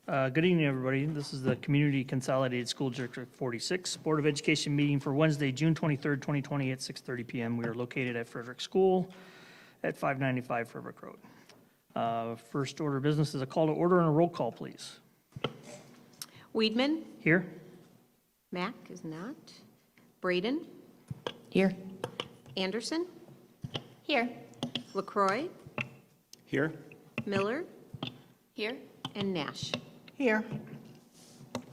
Good evening, everybody. This is the Community Consolidated School District 46 Board of Education meeting for Wednesday, June 23rd, 2020 at 6:30 p.m. We are located at Frederick School at 595 Frederick Road. First order of business is a call to order and a roll call, please. Weedman? Here. Mack is not. Braden? Here. Anderson? Here. LaCroix? Here. Miller? Here. And Nash. Here.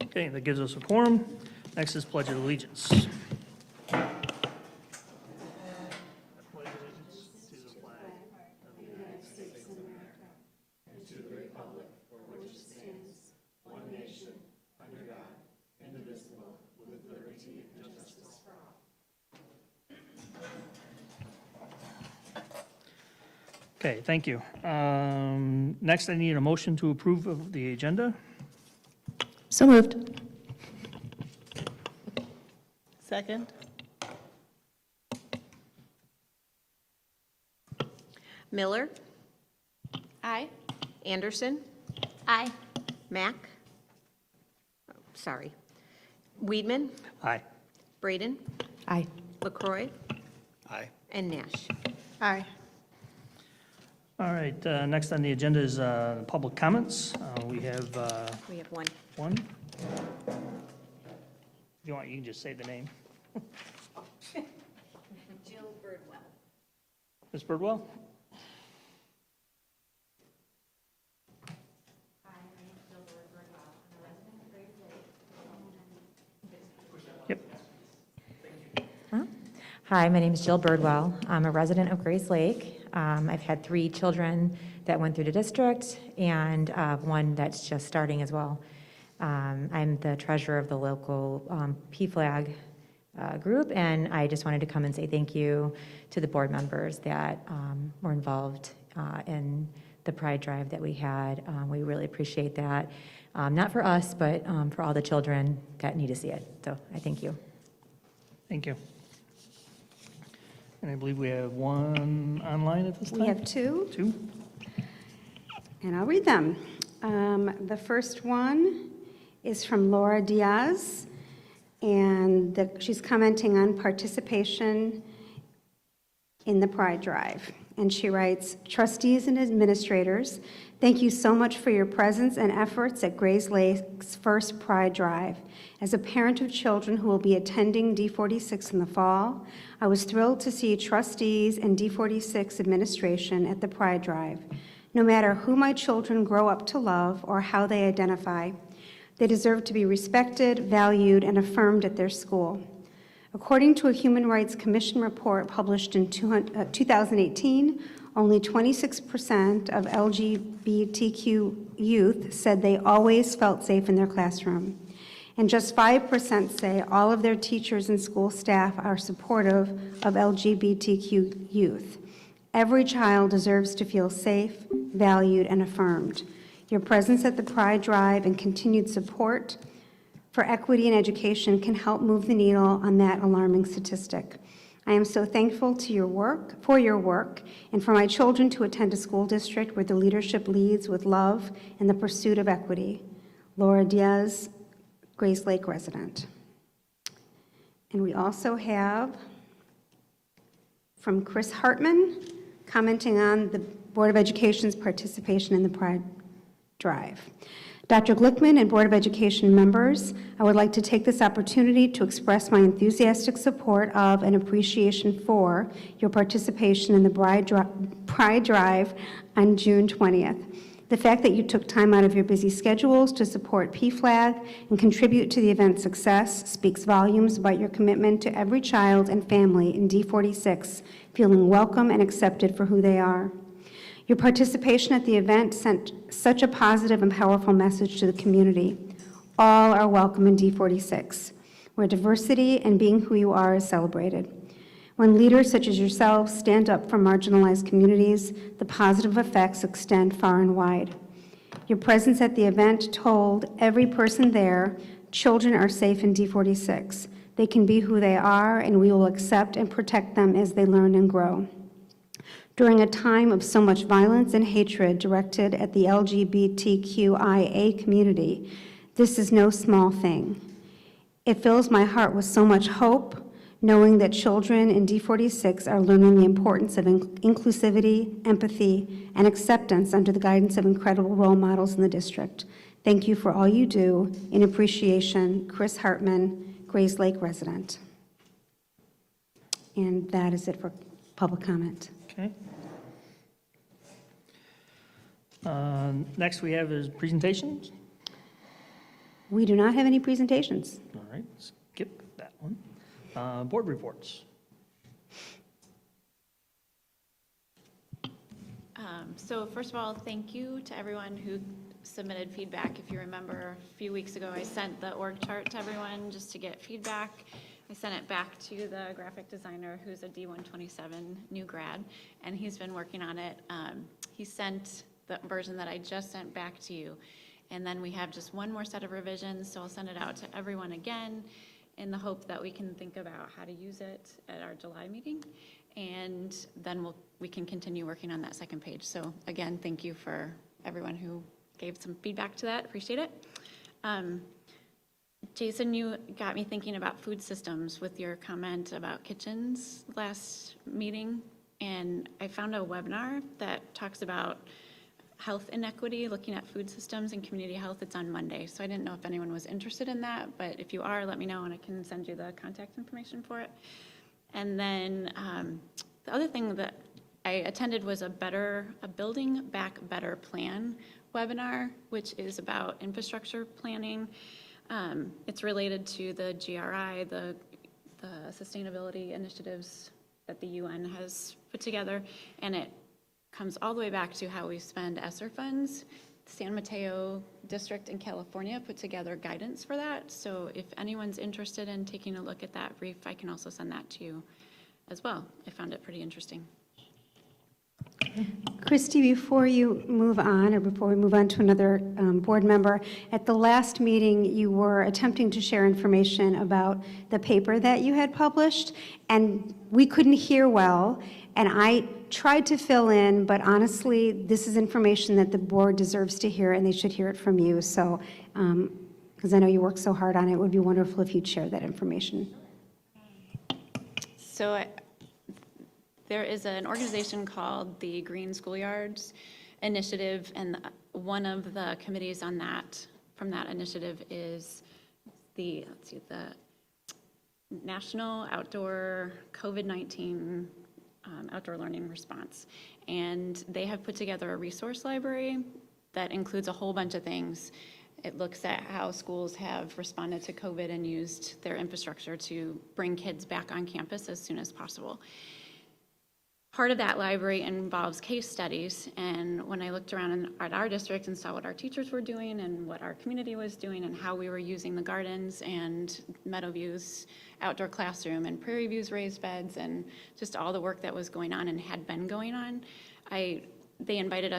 Okay, that gives us a quorum. Next is Pledge of Allegiance. Okay, thank you. Next, I need a motion to approve of the agenda. So moved. Second. Miller? Aye. Anderson? Aye. Mack? Sorry. Weedman? Aye. Braden? Aye. LaCroix? Aye. And Nash. Aye. All right, next on the agenda is public comments. We have We have one. one. If you want, you can just say the name. Jill Birdwell. Ms. Birdwell? Yep. Hi, my name is Jill Birdwell. I'm a resident of Grace Lake. I've had 3 children that went through the district and one that's just starting as well. I'm the treasurer of the local PFLAG group, and I just wanted to come and say thank you to the board members that were involved in the Pride Drive that we had. We really appreciate that, not for us, but for all the children that need to see it. So I thank you. Thank you. And I believe we have one online at this time? We have 2, Two? and I'll read them. The first one is from Laura Diaz, and she's commenting on participation in the Pride Drive. And she writes, "Trustees and administrators, thank you so much for your presence and efforts at Grace Lake's first Pride Drive. As a parent of children who will be attending D46 in the fall, I was thrilled to see trustees and D46 administration at the Pride Drive. No matter who my children grow up to love or how they identify, they deserve to be respected, valued, and affirmed at their school. According to a Human Rights Commission report published in 2018, only 26% of LGBTQ youth said they always felt safe in their classroom. And just 5% say all of their teachers and school staff are supportive of LGBTQ youth. Every child deserves to feel safe, valued, and affirmed. Your presence at the Pride Drive and continued support for equity in education can help move the needle on that alarming statistic. I am so thankful to your work, and for my children to attend a school district where the leadership leads with love and the pursuit of equity. Laura Diaz, Grace Lake resident." And we also have from Chris Hartman, commenting on the Board of Education's participation in the Pride Drive. Dr. Glickman and Board of Education members, I would like to take this opportunity to express my enthusiastic support of and appreciation for your participation in the Pride Drive on June 20th. The fact that you took time out of your busy schedules to support PFLAG and contribute to the event's success speaks volumes about your commitment to every child and family in D46 feeling welcome and accepted for who they are. Your participation at the event sent such a positive and powerful message to the community. All are welcome in D46, where diversity and being who you are is celebrated. When leaders such as yourselves stand up for marginalized communities, the positive effects extend far and wide. Your presence at the event told every person there, children are safe in D46. They can be who they are, and we will accept and protect them as they learn and grow. During a time of so much violence and hatred directed at the LGBTQIA community, this is no small thing. It fills my heart with so much hope, knowing that children in D46 are learning the importance of inclusivity, empathy, and acceptance under the guidance of incredible role models in the district. Thank you for all you do. In appreciation, Chris Hartman, Grays Lake resident. And that is it for public comment. Okay. Next we have is presentations. We do not have any presentations. All right, skip that one. Board reports. So first of all, thank you to everyone who submitted feedback. If you remember, a few weeks ago, I sent the org chart to everyone just to get feedback. I sent it back to the graphic designer, who's a D127 new grad, and he's been working on it. He sent the version that I just sent back to you. And then we have just one more set of revisions, so I'll send it out to everyone again in the hope that we can think about how to use it at our July meeting. And then we can continue working on that second page. So again, thank you for everyone who gave some feedback to that. Appreciate it. Jason, you got me thinking about food systems with your comment about kitchens last meeting. And I found a webinar that talks about health inequity, looking at food systems and community health. It's on Monday. So I didn't know if anyone was interested in that, but if you are, let me know and I can send you the contact information for it. And then the other thing that I attended was a Building Back Better plan webinar, which is about infrastructure planning. It's related to the GRI, the sustainability initiatives that the UN has put together, and it comes all the way back to how we spend ESSER funds. San Mateo District in California put together guidance for that. So if anyone's interested in taking a look at that brief, I can also send that to you as well. I found it pretty interesting. Christy, before you move on, or before we move on to another board member, at the last meeting, you were attempting to share information about the paper that you had published, and we couldn't hear well, and I tried to fill in, but honestly, this is information that the board deserves to hear, and they should hear it from you. So, because I know you work so hard on it, it would be wonderful if you'd share that information. So there is an organization called the Green Schoolyards Initiative, and one of the committees on that, from that initiative, is the National Outdoor COVID-19 Outdoor Learning Response. And they have put together a resource library that includes a whole bunch of things. It looks at how schools have responded to COVID and used their infrastructure to bring kids back on campus as soon as possible. Part of that library involves case studies, and when I looked around at our district and saw what our teachers were doing and what our community was doing and how we were using the gardens and Meadowview's outdoor classroom and Prairie View's raised beds and just all the work that was going on and had been going on, they invited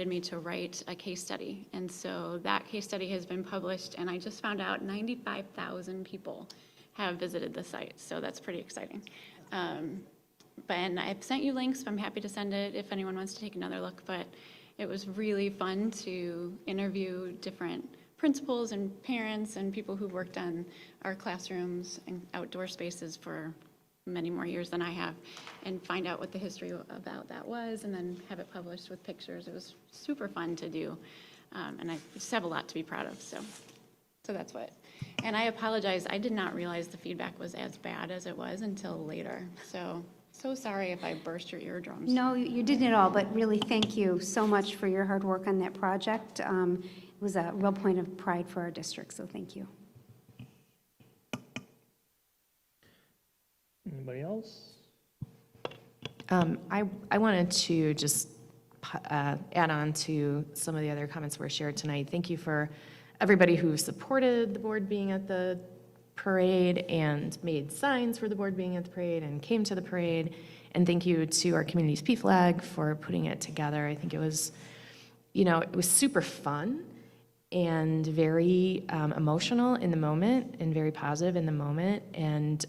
me to write a case study. And so that case study has been published, and I just found out 95,000 people have visited the site, so that's pretty exciting. And I've sent you links, I'm happy to send it if anyone wants to take another look, but it was really fun to interview different principals and parents and people who've worked on our classrooms and outdoor spaces for many more years than I have, and find out what the history about that was, and then have it published with pictures. It was super fun to do, and I just have a lot to be proud of, so that's what. And I apologize, I did not realize the feedback was as bad as it was until later, so sorry if I burst your eardrums. No, you didn't at all, but really thank you so much for your hard work on that project. It was a real point of pride for our district, so thank you. Anybody else? I wanted to just add on to some of the other comments that were shared tonight. Thank you for everybody who supported the board being at the parade and made signs for the board being at the parade and came to the parade. And thank you to our community's PFLAG for putting it together. I think it was, it was super fun and very emotional in the moment and very positive in the moment. And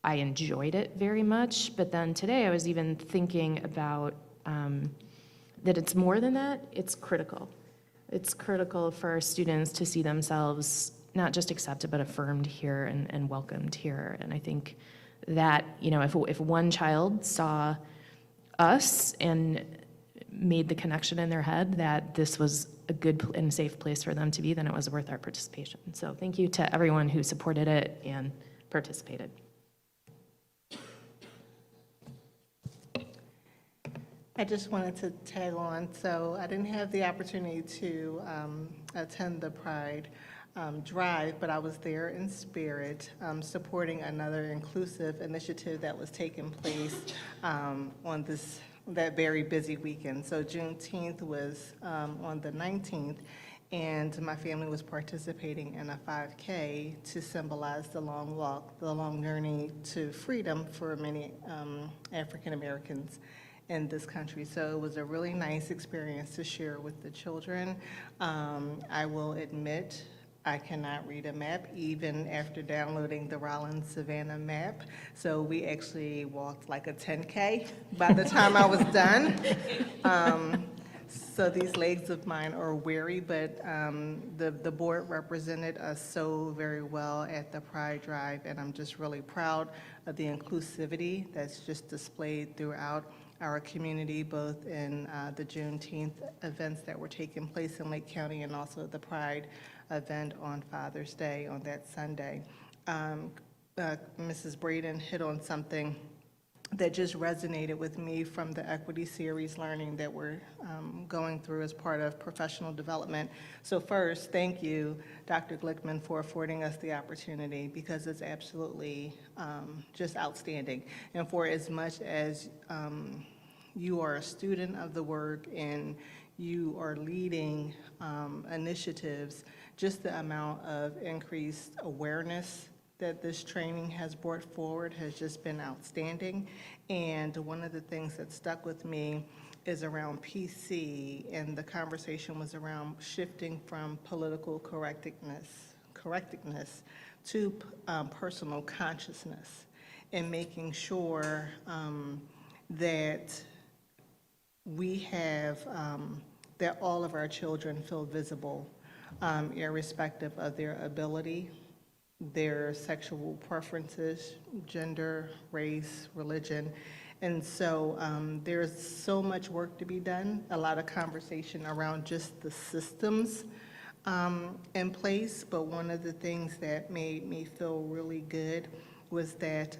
I enjoyed it very much, but then today I was even thinking about that it's more than that, it's critical. It's critical for our students to see themselves not just accepted, but affirmed here and welcomed here. And I think that, if one child saw us and made the connection in their head that this was a good and safe place for them to be, then it was worth our participation. So thank you to everyone who supported it and participated. I just wanted to tag on. So I didn't have the opportunity to attend the Pride Drive, but I was there in spirit, supporting another inclusive initiative that was taking place on that very busy weekend. So Juneteenth was on the 19th, and my family was participating in a 5K to symbolize the long walk, the long journey to freedom for many African Americans in this country. So it was a really nice experience to share with the children. I will admit, I cannot read a map even after downloading the Rollins-Savannah map. So we actually walked like a 10K by the time I was done. So these legs of mine are weary, but the board represented us so very well at the Pride Drive, and I'm just really proud of the inclusivity that's just displayed throughout our community, both in the Juneteenth events that were taking place in Lake County and also the Pride event on Father's Day on that Sunday. Mrs. Braden hit on something that just resonated with me from the equity series learning that we're going through as part of professional development. So first, thank you, Dr. Glickman, for affording us the opportunity, because it's absolutely just outstanding. And for as much as you are a student of the work and you are leading initiatives, just the amount of increased awareness that this training has brought forward has just been outstanding. And one of the things that stuck with me is around PC, and the conversation was around shifting from political correctness to personal consciousness, and making sure that we have, that all of our children feel visible, irrespective of their ability, their sexual preferences, gender, race, religion. And so there's so much work to be done, a lot of conversation around just the systems in place. But one of the things that made me feel really good was that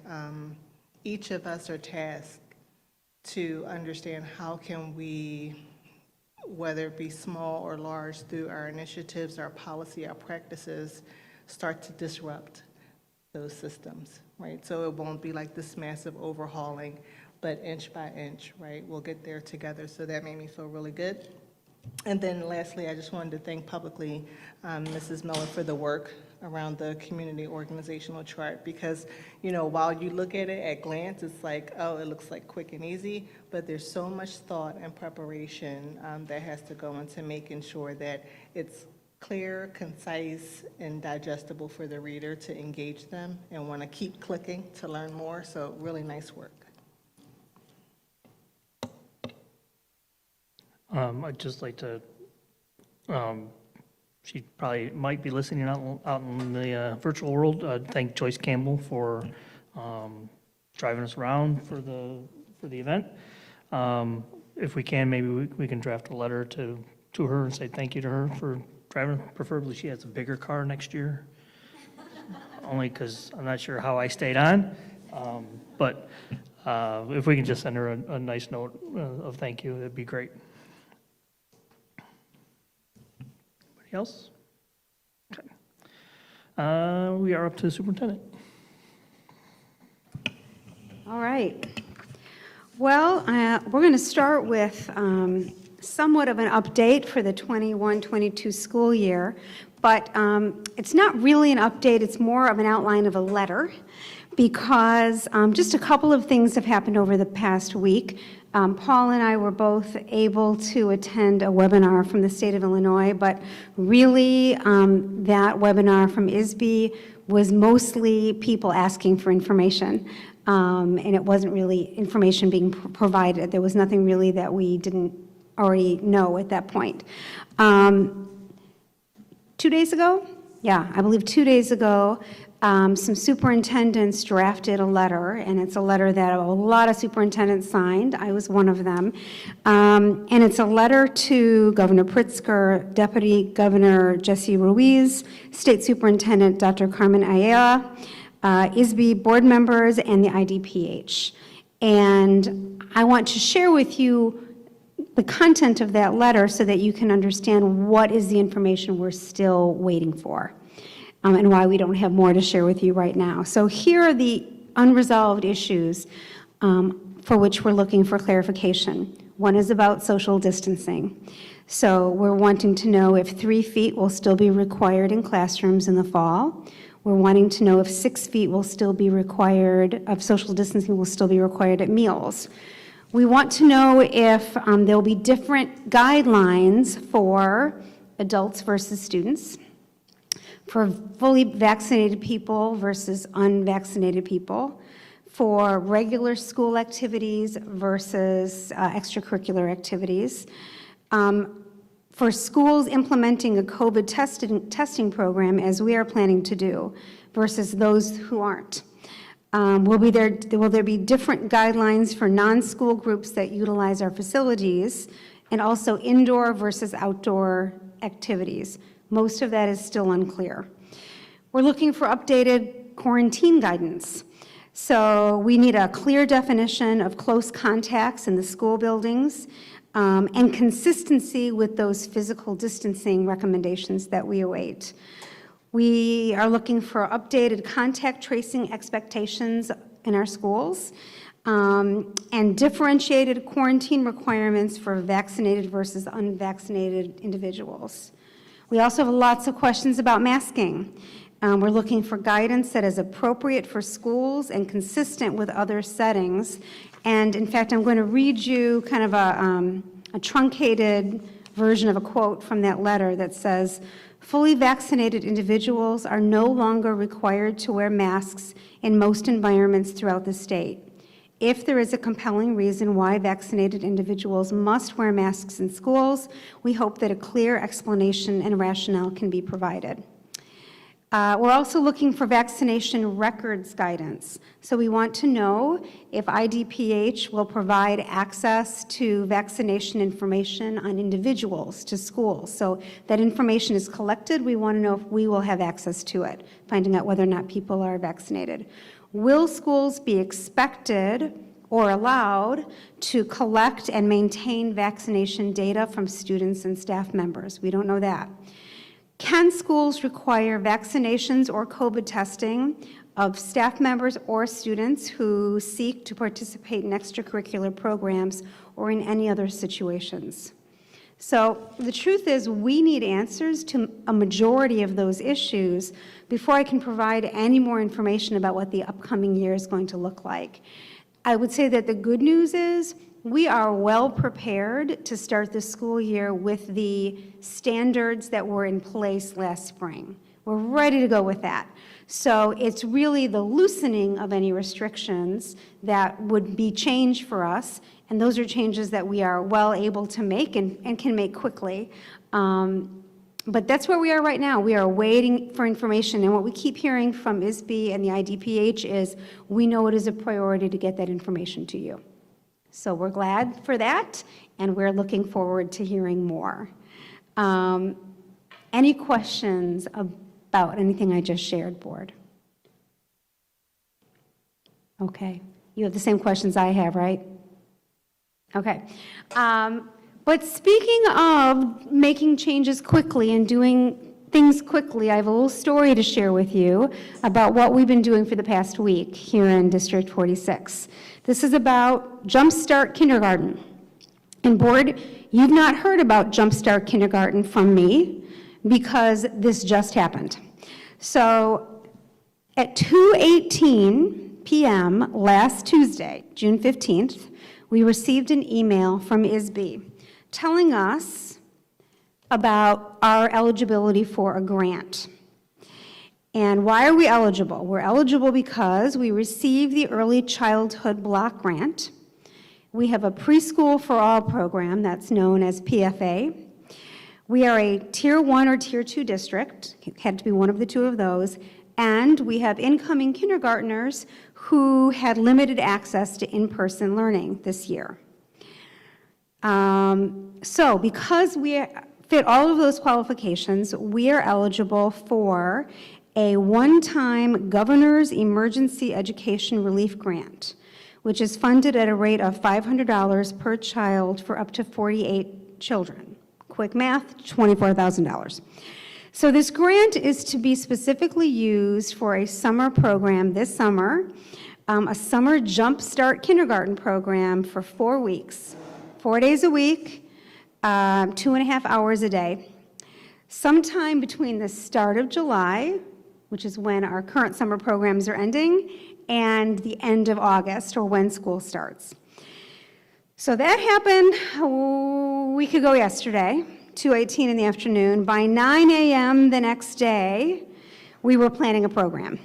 each of us are tasked to understand how can we, whether it be small or large, through our initiatives, our policy, our practices, start to disrupt those systems, right? So it won't be like this massive overhauling, but inch by inch, right? We'll get there together. So that made me feel really good. And then lastly, I just wanted to thank publicly Mrs. Miller for the work around the community organizational chart, because, while you look at it at glance, it's like, oh, it looks like quick and easy, but there's so much thought and preparation that has to go into making sure that it's clear, concise, and digestible for the reader to engage them and want to keep clicking to learn more. So really nice work. I'd just like to, she probably might be listening out in the virtual world. Thank Joyce Campbell for driving us around for the event. If we can, maybe we can draft a letter to her and say thank you to her for driving. Preferably she has a bigger car next year, only because I'm not sure how I stayed on. But if we can just send her a nice note of thank you, that'd be great. Else? Okay. We are up to the superintendent. All right. Well, we're going to start with somewhat of an update for the 21-22 school year, but it's not really an update, it's more of an outline of a letter, because just a couple of things have happened over the past week. Paul and I were both able to attend a webinar from the state of Illinois, but really that webinar from ISB was mostly people asking for information, and it wasn't really information being provided. There was nothing really that we didn't already know at that point. 2 days ago? Yeah, I believe 2 days ago, some superintendents drafted a letter, and it's a letter that a lot of superintendents signed. I was one of them. And it's a letter to Governor Pritzker, Deputy Governor Jesse Ruiz, State Superintendent Dr. Carmen Ayala, ISB board members, and the IDPH. And I want to share with you the content of that letter so that you can understand what is the information we're still waiting for. And why we don't have more to share with you right now. So here are the unresolved issues for which we're looking for clarification. One is about social distancing. So we're wanting to know if 3 feet will still be required in classrooms in the fall. We're wanting to know if 6 feet will still be required, of social distancing will still be required at meals. We want to know if there'll be different guidelines for adults versus students, for fully vaccinated people versus unvaccinated people, for regular school activities versus extracurricular activities, for schools implementing a COVID testing program, as we are planning to do, versus those who aren't. Will there be different guidelines for non-school groups that utilize our facilities, and also indoor versus outdoor activities? Most of that is still unclear. We're looking for updated quarantine guidance. So we need a clear definition of close contacts in the school buildings and consistency with those physical distancing recommendations that we await. We are looking for updated contact tracing expectations in our schools and differentiated quarantine requirements for vaccinated versus unvaccinated individuals. We also have lots of questions about masking. We're looking for guidance that is appropriate for schools and consistent with other settings. And in fact, I'm going to read you kind of a truncated version of a quote from that letter that says, "Fully vaccinated individuals are no longer required to wear masks in most environments throughout the state. If there is a compelling reason why vaccinated individuals must wear masks in schools, we hope that a clear explanation and rationale can be provided." We're also looking for vaccination records guidance. So we want to know if IDPH will provide access to vaccination information on individuals to schools. So that information is collected. We want to know if we will have access to it, finding out whether or not people are vaccinated. Will schools be expected or allowed to collect and maintain vaccination data from students and staff members? We don't know that. Can schools require vaccinations or COVID testing of staff members or students who seek to participate in extracurricular programs or in any other situations? So the truth is, we need answers to a majority of those issues before I can provide any more information about what the upcoming year is going to look like. I would say that the good news is we are well prepared to start the school year with the standards that were in place last spring. We're ready to go with that. So it's really the loosening of any restrictions that would be change for us, and those are changes that we are well able to make and can make quickly. But that's where we are right now. We are waiting for information, and what we keep hearing from ISB and the IDPH is we know it is a priority to get that information to you. So we're glad for that, and we're looking forward to hearing more. Any questions about anything I just shared, board? Okay. You have the same questions I have, right? Okay. But speaking of making changes quickly and doing things quickly, I have a little story to share with you about what we've been doing for the past week here in District 46. This is about Jumpstart Kindergarten. And board, you've not heard about Jumpstart Kindergarten from me because this just happened. So at 2:18 p.m. last Tuesday, June 15th, we received an email from ISB telling us about our eligibility for a grant. And why are we eligible? We're eligible because we received the Early Childhood Block Grant. We have a Preschool for All program that's known as PFA. We are a Tier 1 or Tier 2 district, it had to be one of the two of those, and we have incoming kindergartners who had limited access to in-person learning this year. So because we fit all of those qualifications, we are eligible for a one-time Governor's Emergency Education Relief Grant, which is funded at a rate of $500 per child for up to 48 children. Quick math, $24,000. So this grant is to be specifically used for a summer program this summer, a summer Jumpstart Kindergarten program for 4 weeks, 4 days a week, 2.5 hours a day. Sometime between the start of July, which is when our current summer programs are ending, and the end of August, or when school starts. So that happened a week ago yesterday, 2:18 in the afternoon. By 9 a.m. the next day, we were planning a program.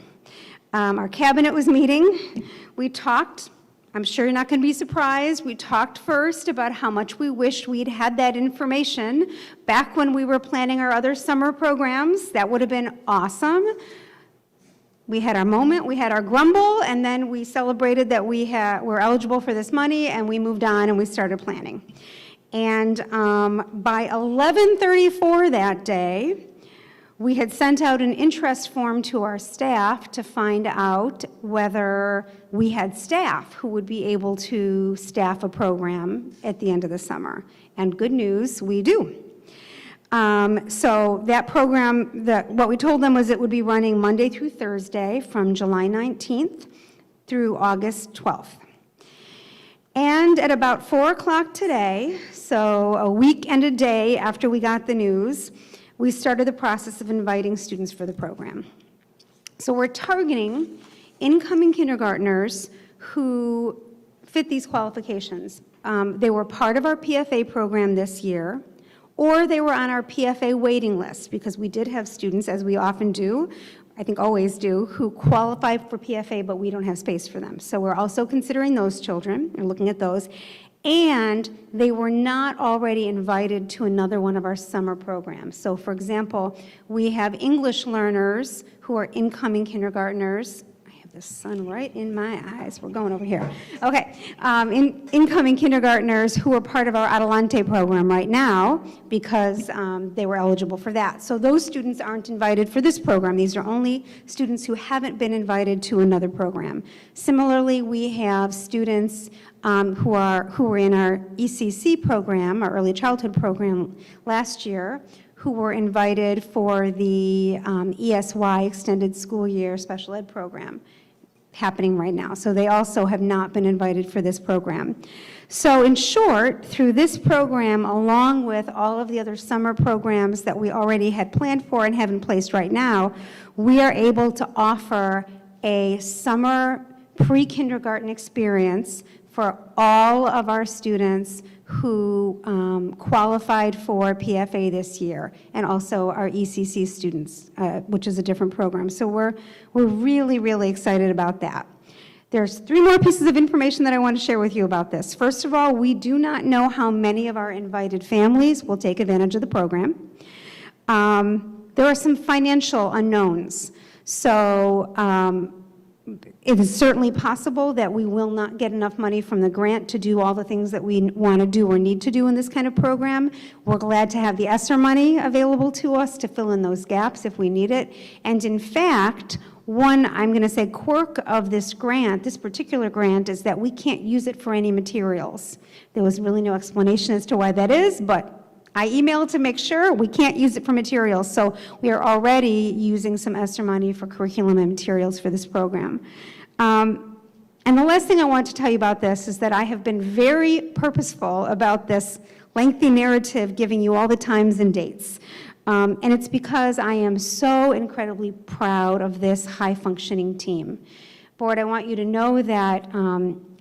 Our cabinet was meeting. We talked. I'm sure you're not going to be surprised. We talked first about how much we wished we'd had that information back when we were planning our other summer programs. That would have been awesome. We had our moment, we had our grumble, and then we celebrated that we're eligible for this money, and we moved on and we started planning. And by 11:34 that day, we had sent out an interest form to our staff to find out whether we had staff who would be able to staff a program at the end of the summer. And good news, we do. So that program, what we told them was it would be running Monday through Thursday from July 19th through August 12th. And at about 4 o'clock today, so a week and a day after we got the news, we started the process of inviting students for the program. So we're targeting incoming kindergartners who fit these qualifications. They were part of our PFA program this year, or they were on our PFA waiting list, because we did have students, as we often do, I think always do, who qualify for PFA, but we don't have space for them. So we're also considering those children, and looking at those. And they were not already invited to another one of our summer programs. So for example, we have English learners who are incoming kindergartners. I have the sun right in my eyes. We're going over here. Okay, incoming kindergartners who are part of our Adelante program right now because they were eligible for that. So those students aren't invited for this program. These are only students who haven't been invited to another program. Similarly, we have students who were in our ECC program, our early childhood program last year, who were invited for the ESY, Extended School Year Special Ed program, happening right now. So they also have not been invited for this program. So in short, through this program, along with all of the other summer programs that we already had planned for and have in place right now, we are able to offer a summer pre-kindergarten experience for all of our students who qualified for PFA this year, and also our ECC students, which is a different program. So we're really, really excited about that. There's 3 more pieces of information that I want to share with you about this. First of all, we do not know how many of our invited families will take advantage of the program. There are some financial unknowns. So it is certainly possible that we will not get enough money from the grant to do all the things that we want to do or need to do in this kind of program. We're glad to have the ESSER money available to us to fill in those gaps if we need it. And in fact, one, I'm going to say, quirk of this grant, this particular grant, is that we can't use it for any materials. There was really no explanation as to why that is, but I emailed to make sure we can't use it for materials, so we are already using some ESSER money for curriculum and materials for this program. And the last thing I want to tell you about this is that I have been very purposeful about this lengthy narrative giving you all the times and dates. And it's because I am so incredibly proud of this high-functioning team. Board, I want you to know that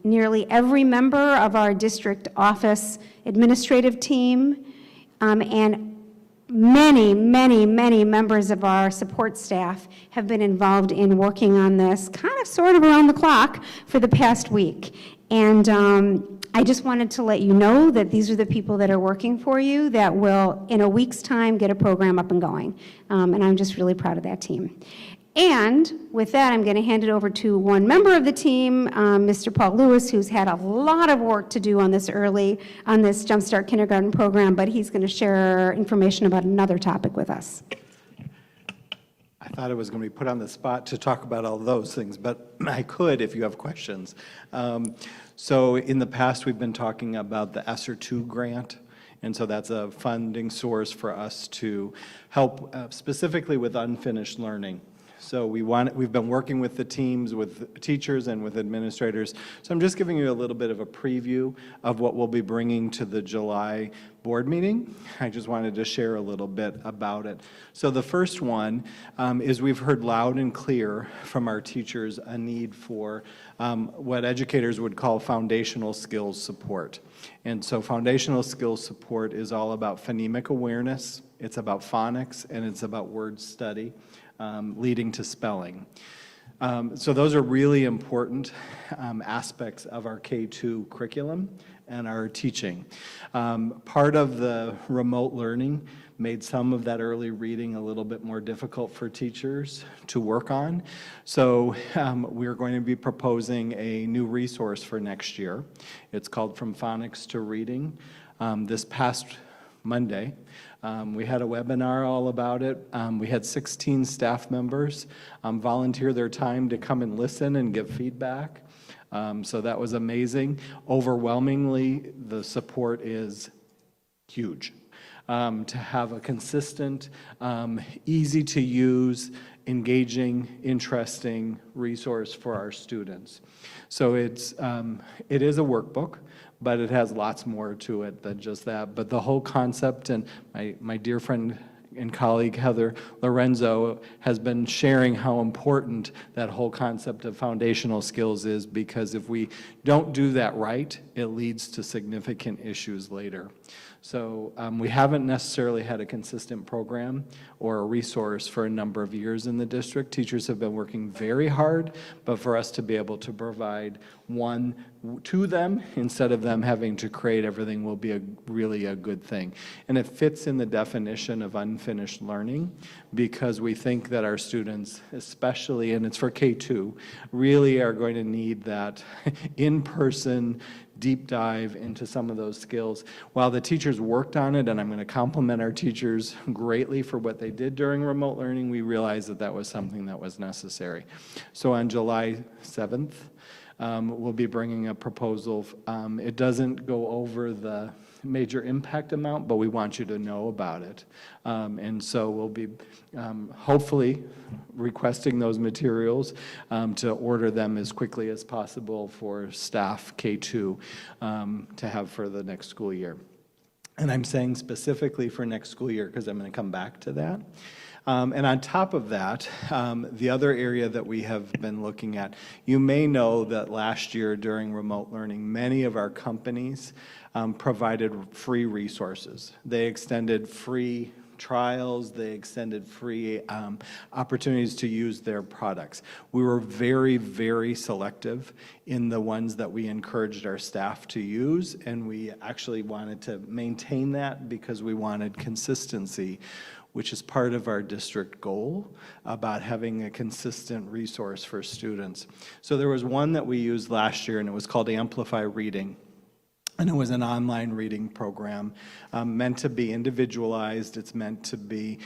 nearly every member of our district office administrative team, and many, many, many members of our support staff have been involved in working on this kind of sort of around the clock for the past week. And I just wanted to let you know that these are the people that are working for you that will, in a week's time, get a program up and going. And I'm just really proud of that team. And with that, I'm going to hand it over to one member of the team, Mr. Paul Lewis, who's had a lot of work to do on this Jumpstart Kindergarten program, but he's going to share information about another topic with us. I thought I was going to be put on the spot to talk about all those things, but I could if you have questions. So in the past, we've been talking about the ESSER 2 grant, and so that's a funding source for us to help specifically with unfinished learning. So we've been working with the teams, with teachers and with administrators. So I'm just giving you a little bit of a preview of what we'll be bringing to the July board meeting. I just wanted to share a little bit about it. So the first one is we've heard loud and clear from our teachers a need for what educators would call foundational skills support. And so foundational skills support is all about phonemic awareness, it's about phonics, and it's about word study. Leading to spelling. So those are really important aspects of our K-2 curriculum and our teaching. Part of the remote learning made some of that early reading a little bit more difficult for teachers to work on. So we're going to be proposing a new resource for next year. It's called From Phonics to Reading. This past Monday, we had a webinar all about it. We had 16 staff members volunteer their time to come and listen and give feedback. So that was amazing. Overwhelmingly, the support is huge. To have a consistent, easy to use, engaging, interesting resource for our students. So it is a workbook, but it has lots more to it than just that. But the whole concept, and my dear friend and colleague Heather Lorenzo has been sharing how important that whole concept of foundational skills is, because if we don't do that right, it leads to significant issues later. So we haven't necessarily had a consistent program or a resource for a number of years in the district. Teachers have been working very hard, but for us to be able to provide one to them instead of them having to create everything will be really a good thing. And it fits in the definition of unfinished learning, because we think that our students, especially, and it's for K2, really are going to need that in-person deep dive into some of those skills. While the teachers worked on it, and I'm going to compliment our teachers greatly for what they did during remote learning, we realized that that was something that was necessary. So on July 7th, we'll be bringing a proposal. It doesn't go over the major impact amount, but we want you to know about it. And so we'll be hopefully requesting those materials to order them as quickly as possible for staff K2 to have for the next school year. And I'm saying specifically for next school year because I'm going to come back to that. And on top of that, the other area that we have been looking at, you may know that last year during remote learning, many of our companies provided free resources. They extended free trials, they extended free opportunities to use their products. We were very, very selective in the ones that we encouraged our staff to use, and we actually wanted to maintain that because we wanted consistency, which is part of our district goal about having a consistent resource for students. So there was one that we used last year, and it was called Amplify Reading. And it was an online reading program meant to be individualized. It's meant to be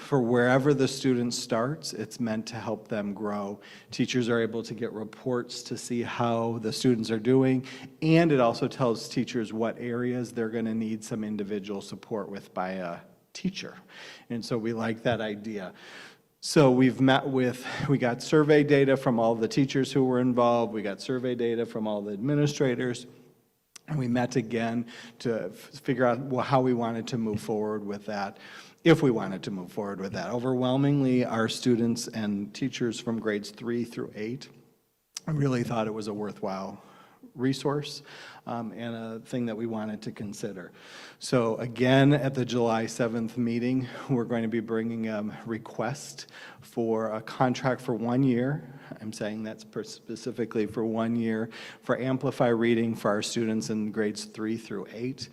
for wherever the student starts, it's meant to help them grow. Teachers are able to get reports to see how the students are doing, and it also tells teachers what areas they're going to need some individual support with by a teacher. And so we like that idea. So we got survey data from all the teachers who were involved, we got survey data from all the administrators, and we met again to figure out how we wanted to move forward with that, if we wanted to move forward with that. Overwhelmingly, our students and teachers from grades 3 through 8 really thought it was a worthwhile resource and a thing that we wanted to consider. So again, at the July 7th meeting, we're going to be bringing a request for a contract for 1 year. I'm saying that's specifically for 1 year for Amplify Reading for our students in grades 3 through 8.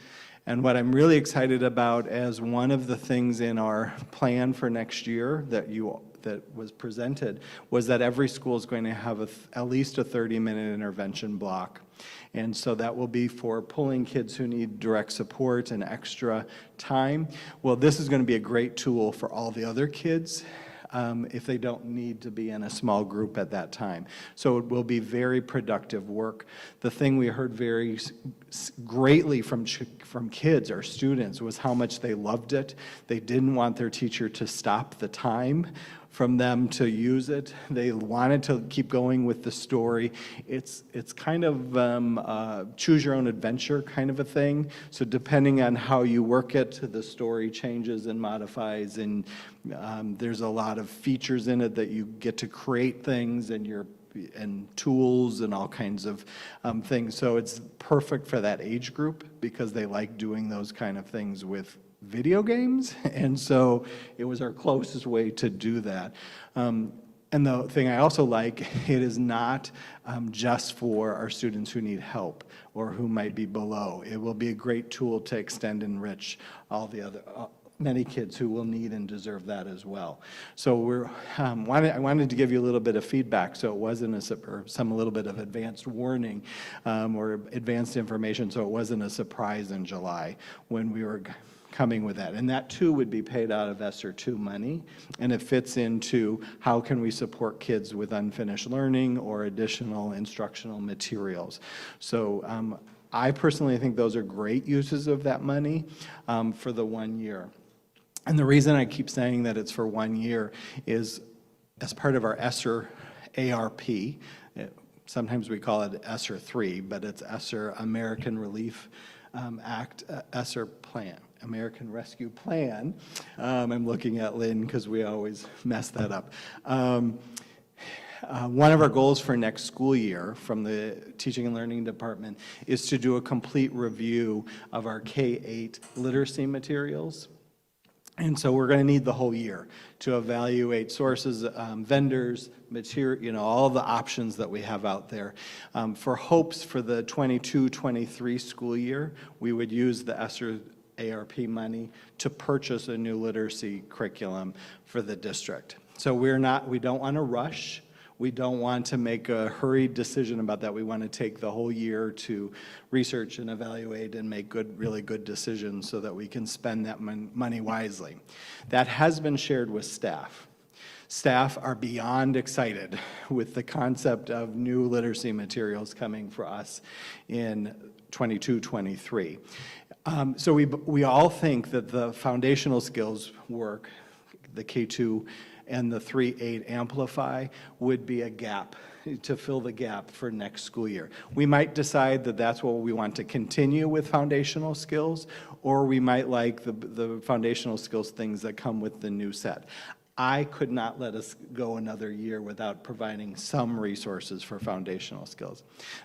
And what I'm really excited about as one of the things in our plan for next year that was presented was that every school is going to have at least a 30-minute intervention block. And so that will be for pulling kids who need direct support and extra time. Well, this is going to be a great tool for all the other kids if they don't need to be in a small group at that time. So it will be very productive work. The thing we heard very greatly from kids, our students, was how much they loved it. They didn't want their teacher to stop the time from them to use it. They wanted to keep going with the story. It's kind of choose your own adventure kind of a thing. So depending on how you work it, the story changes and modifies, and there's a lot of features in it that you get to create things and tools and all kinds of things. So it's perfect for that age group because they like doing those kind of things with video games, and so it was our closest way to do that. And the thing I also like, it is not just for our students who need help or who might be below. It will be a great tool to extend and enrich all the other many kids who will need and deserve that as well. So I wanted to give you a little bit of feedback, so it wasn't a little bit of advanced warning or advanced information, so it wasn't a surprise in July when we were coming with that. And that too would be paid out of ESSER 2 money, and it fits into how can we support kids with unfinished learning or additional instructional materials. So I personally think those are great uses of that money for the 1 year. And the reason I keep saying that it's for 1 year is as part of our ESSER ARP, sometimes we call it ESSER 3, but it's ESSER American Relief Act, ESSER Plan. American Rescue Plan. I'm looking at Lynn because we always mess that up. One of our goals for next school year from the Teaching and Learning Department is to do a complete review of our K-8 literacy materials. And so we're going to need the whole year to evaluate sources, vendors, material, all the options that we have out there. For hopes for the 22-23 school year, we would use the ESSER ARP money to purchase a new literacy curriculum for the district. So we don't want to rush. We don't want to make a hurried decision about that. We want to take the whole year to research and evaluate and make really good decisions so that we can spend that money wisely. That has been shared with staff. Staff are beyond excited with the concept of new literacy materials coming for us in 22-23. So we all think that the foundational skills work, the K2 and the 3-8 Amplify, would be a gap, to fill the gap for next school year. We might decide that that's what we want to continue with foundational skills, or we might like the foundational skills things that come with the new set. I could not let us go another year without providing some resources for foundational skills.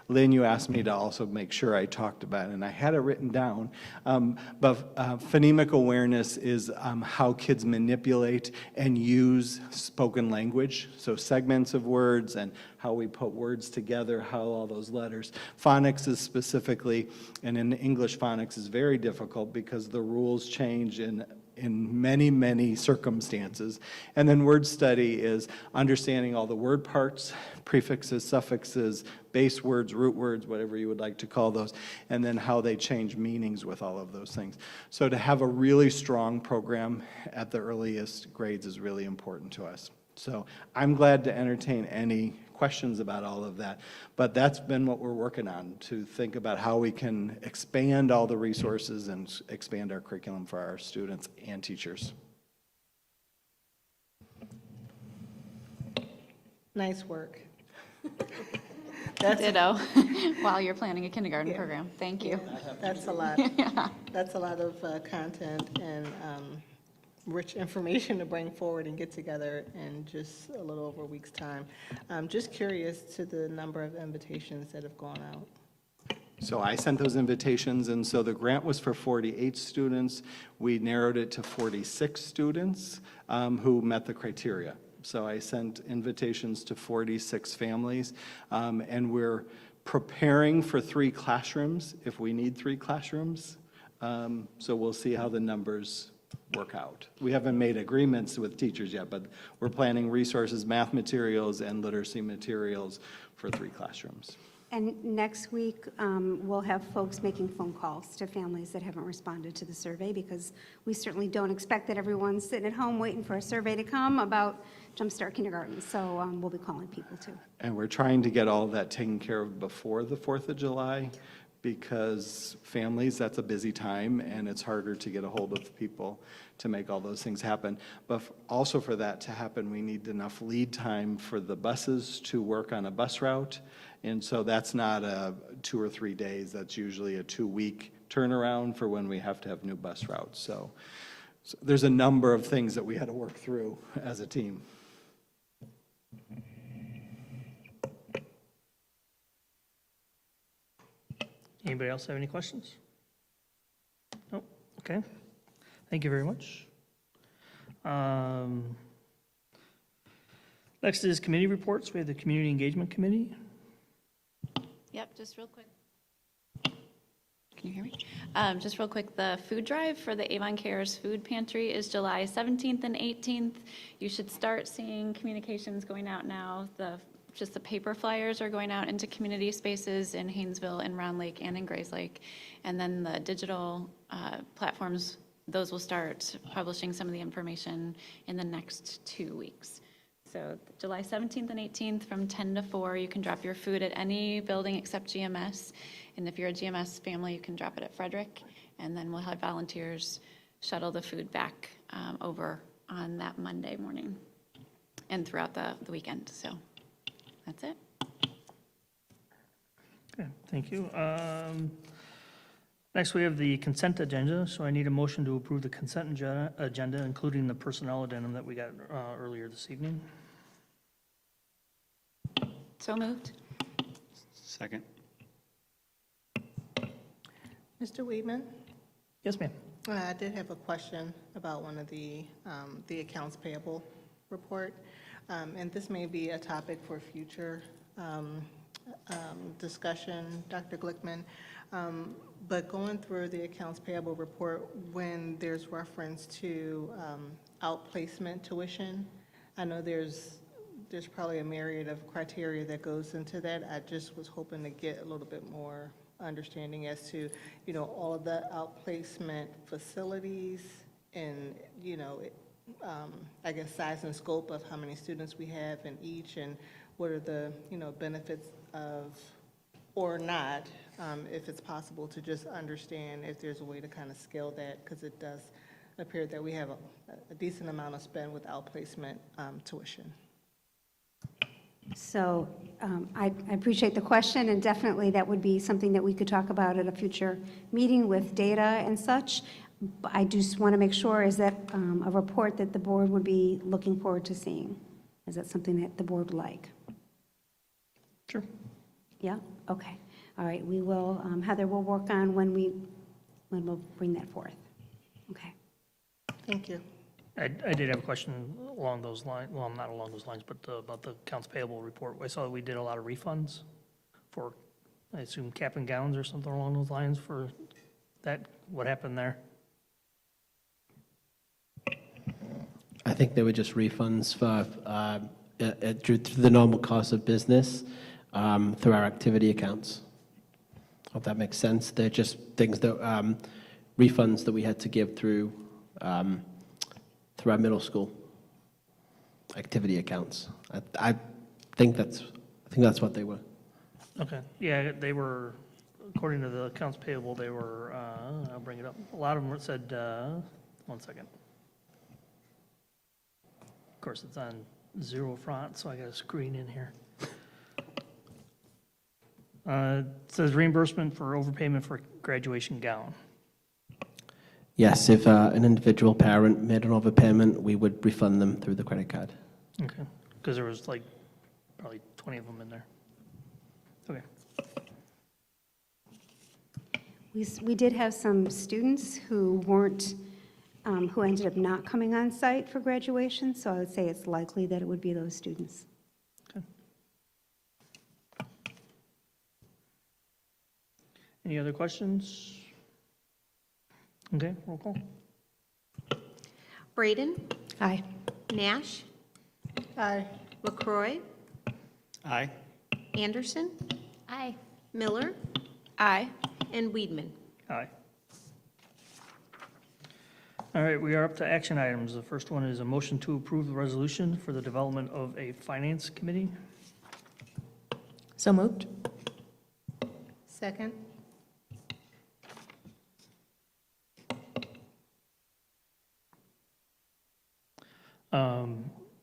Lynn, you asked me to also make sure I talked about it, and I had it written down, but phonemic awareness is how kids manipulate and use spoken language, so segments of words and how we put words together, how all those letters. Phonics is specifically, and in English phonics is very difficult because the rules change in many, many circumstances. And then word study is understanding all the word parts, prefixes, suffixes, base words, root words, whatever you would like to call those, and then how they change meanings with all of those things. So to have a really strong program at the earliest grades is really important to us. So I'm glad to entertain any questions about all of that, but that's been what we're working on, to think about how we can expand all the resources and expand our curriculum for our students and teachers. Nice work. Ditto, while you're planning a kindergarten program. Thank you. That's a lot. That's a lot of content and rich information to bring forward and get together in just a little over a week's time. I'm just curious to the number of invitations that have gone out. So I sent those invitations, and so the grant was for 48 students. We narrowed it to 46 students who met the criteria. So I sent invitations to 46 families, and we're preparing for 3 classrooms if we need 3 classrooms. So we'll see how the numbers work out. We haven't made agreements with teachers yet, but we're planning resources, math materials, and literacy materials for 3 classrooms. And next week, we'll have folks making phone calls to families that haven't responded to the survey, because we certainly don't expect that everyone's sitting at home waiting for a survey to come about Jumpstart Kindergarten. So we'll be calling people too. And we're trying to get all of that taken care of before the 4th of July, because families, that's a busy time, and it's harder to get a hold of people to make all those things happen. But also for that to happen, we need enough lead time for the buses to work on a bus route. And so that's not a 2 or 3 days, that's usually a 2-week turnaround for when we have to have new bus routes. So there's a number of things that we had to work through as a team. Anybody else have any questions? No? Okay. Thank you very much. Next is committee reports. We have the Community Engagement Committee. Yep, just real quick. Can you hear me? Just real quick, the food drive for the Avon Cares Food Pantry is July 17th and 18th. You should start seeing communications going out now. Just the paper flyers are going out into community spaces in Haynesville and Round Lake and in Grays Lake. And then the digital platforms, those will start publishing some of the information in the next 2 weeks. So July 17th and 18th from 10 to 4, you can drop your food at any building except GMS. And if you're a GMS family, you can drop it at Frederick. And then we'll have volunteers shuttle the food back over on that Monday morning and throughout the weekend. So that's it. Okay, thank you. Next, we have the consent agenda. So I need a motion to approve the consent agenda, including the personnel addendum that we got earlier this evening. So moved. Second. Mr. Weedman? Yes, ma'am. I did have a question about one of the accounts payable report. And this may be a topic for future discussion, Dr. Glickman. But going through the accounts payable report, when there's reference to outplacement tuition, I know there's probably a myriad of criteria that goes into that. I just was hoping to get a little bit more understanding as to, all of the outplacement facilities and, I guess size and scope of how many students we have in each, and what are the, benefits of, or not, if it's possible to just understand if there's a way to kind of scale that, because it does appear that we have a decent amount of spend with outplacement tuition. So I appreciate the question, and definitely that would be something that we could talk about at a future meeting with data and such. But I just want to make sure, is that a report that the board would be looking forward to seeing? Is that something that the board would like? Sure. Yeah? Okay. All right. We will, Heather will work on when we'll bring that forth. Okay. Thank you. I did have a question along those lines, well, not along those lines, but about the accounts payable report. I saw that we did a lot of refunds for, I assume, cap and gowns or something along those lines for that. What happened there? I think they were just refunds for, through the normal course of business, through our activity accounts. Hope that makes sense. They're just things that, refunds that we had to give through our middle school activity accounts. I think that's what they were. Okay, yeah, they were, according to the accounts payable, they were, I'll bring it up. A lot of them said, 1 second. Of course, it's on zero font, so I got to screen in here. It says reimbursement for overpayment for graduation gown. Yes, if an individual parent made an overpayment, we would refund them through the credit card. Okay, because there was like probably 20 of them in there. Okay. We did have some students who weren't, who ended up not coming on site for graduation, so I would say it's likely that it would be those students. Any other questions? Okay, roll call. Braden, Aye. Nash, Aye. LaCroy, Aye. Anderson, Aye. Miller, Aye. and Weedman. Aye. All right, we are up to action items. The first one is a motion to approve the resolution for the development of a finance committee. So moved? Second?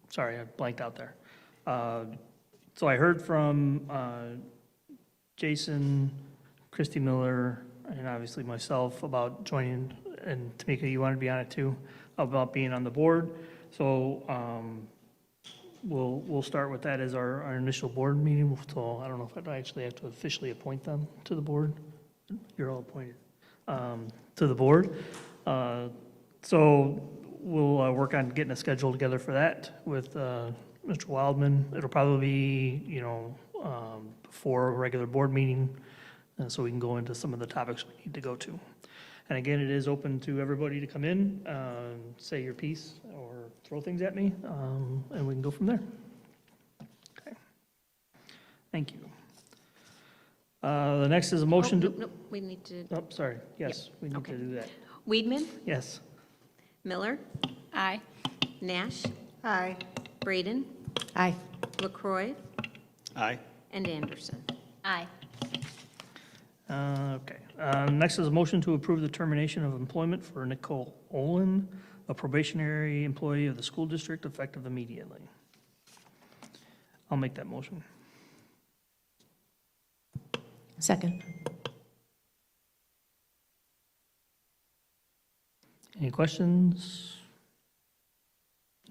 Sorry, I blanked out there. So I heard from Jason, Christy Miller, and obviously myself about joining, and Tamika, you wanted to be on it too, about being on the board. So we'll start with that as our initial board meeting. So I don't know if I actually have to officially appoint them to the board. You're all appointed to the board. So we'll work on getting a schedule together for that with Mr. Wildman. It'll probably be, before a regular board meeting, so we can go into some of the topics we need to go to. And again, it is open to everybody to come in, say your piece, or throw things at me, and we can go from there. Okay. Thank you. The next is a motion to, Nope, we need to, oh, sorry, yes, we need Okay. to do that. Weedman, Yes. Miller, Aye. Nash, Aye. Braden, Aye. LaCroy, Aye. and Anderson. Aye. Okay. Next is a motion to approve the termination of employment for Nicole Olin, a probationary employee of the school district, effective immediately. I'll make that motion. Second? Any questions?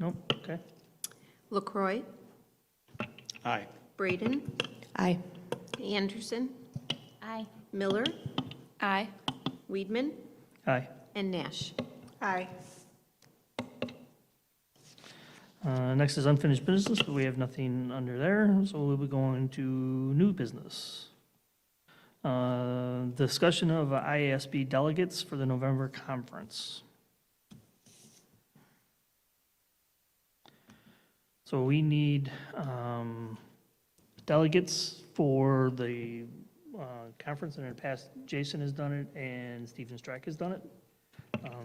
Nope, okay. LaCroy, Aye. Braden, Aye. Anderson, Aye. Miller, Aye. Weedman, Aye. and Nash. Aye. Next is unfinished business, but we have nothing under there, so we'll be going to new business. Discussion of IASB delegates for the November conference. So we need delegates for the conference, and in the past, Jason has done it and Stephen Strack has done it.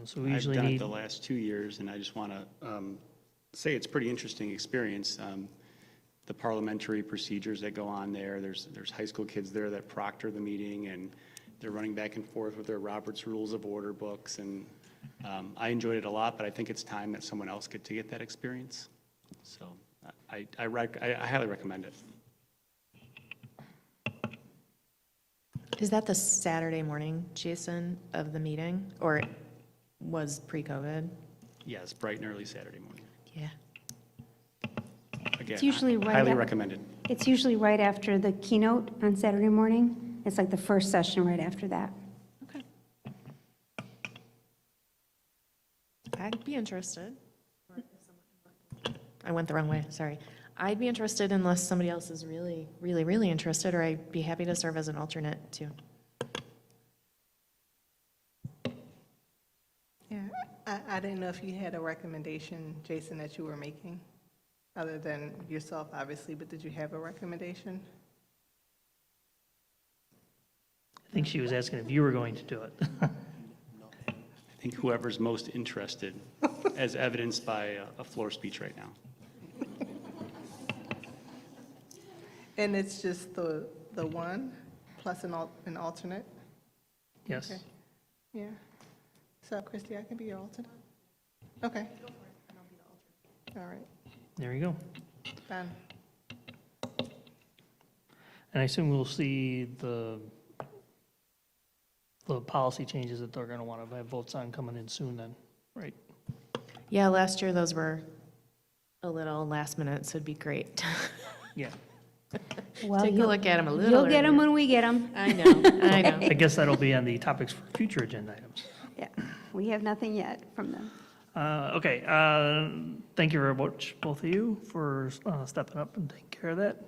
So we I've usually done it need, the last 2 years, and I just want to say it's a pretty interesting experience. The parliamentary procedures that go on there, there's high school kids there that proctor the meeting, and they're running back and forth with their Robert's Rules of Order books, and I enjoyed it a lot, but I think it's time that someone else get to get that experience. So I highly recommend it. Is that the Saturday morning, Jason, of the meeting, or it was pre-COVID? Yes, bright and early Saturday morning. Yeah. Again, usually right highly at- recommended. It's usually right after the keynote on Saturday morning. It's like the first session right after that. Okay. I'd be interested. I went the wrong way, sorry. I'd be interested unless somebody else is really, really, really interested, or I'd be happy to serve as an alternate too. Yeah, I didn't know if you had a recommendation, Jason, that you were making, other than yourself, obviously, but did you have a recommendation? I think she was asking if you were going to do it. I think whoever's most interested, as evidenced by a floor speech right now. And it's just the one plus an alternate? Yes. Okay. Yeah. So Christy, I can be your alternate? Okay. All right, There you go. done. And I assume we'll see the policy changes that they're going to want to have votes on coming in soon then, right? Yeah, last year those were a little last minute, so it'd be great. Yeah. Well, Take a you'll- look at them a little You'll get them earlier. when we get them. I know, I know. I guess that'll be on the topics for future agenda items. Yeah, we have nothing yet from them. Okay, thank you very much, both of you, for stepping up and taking care of that.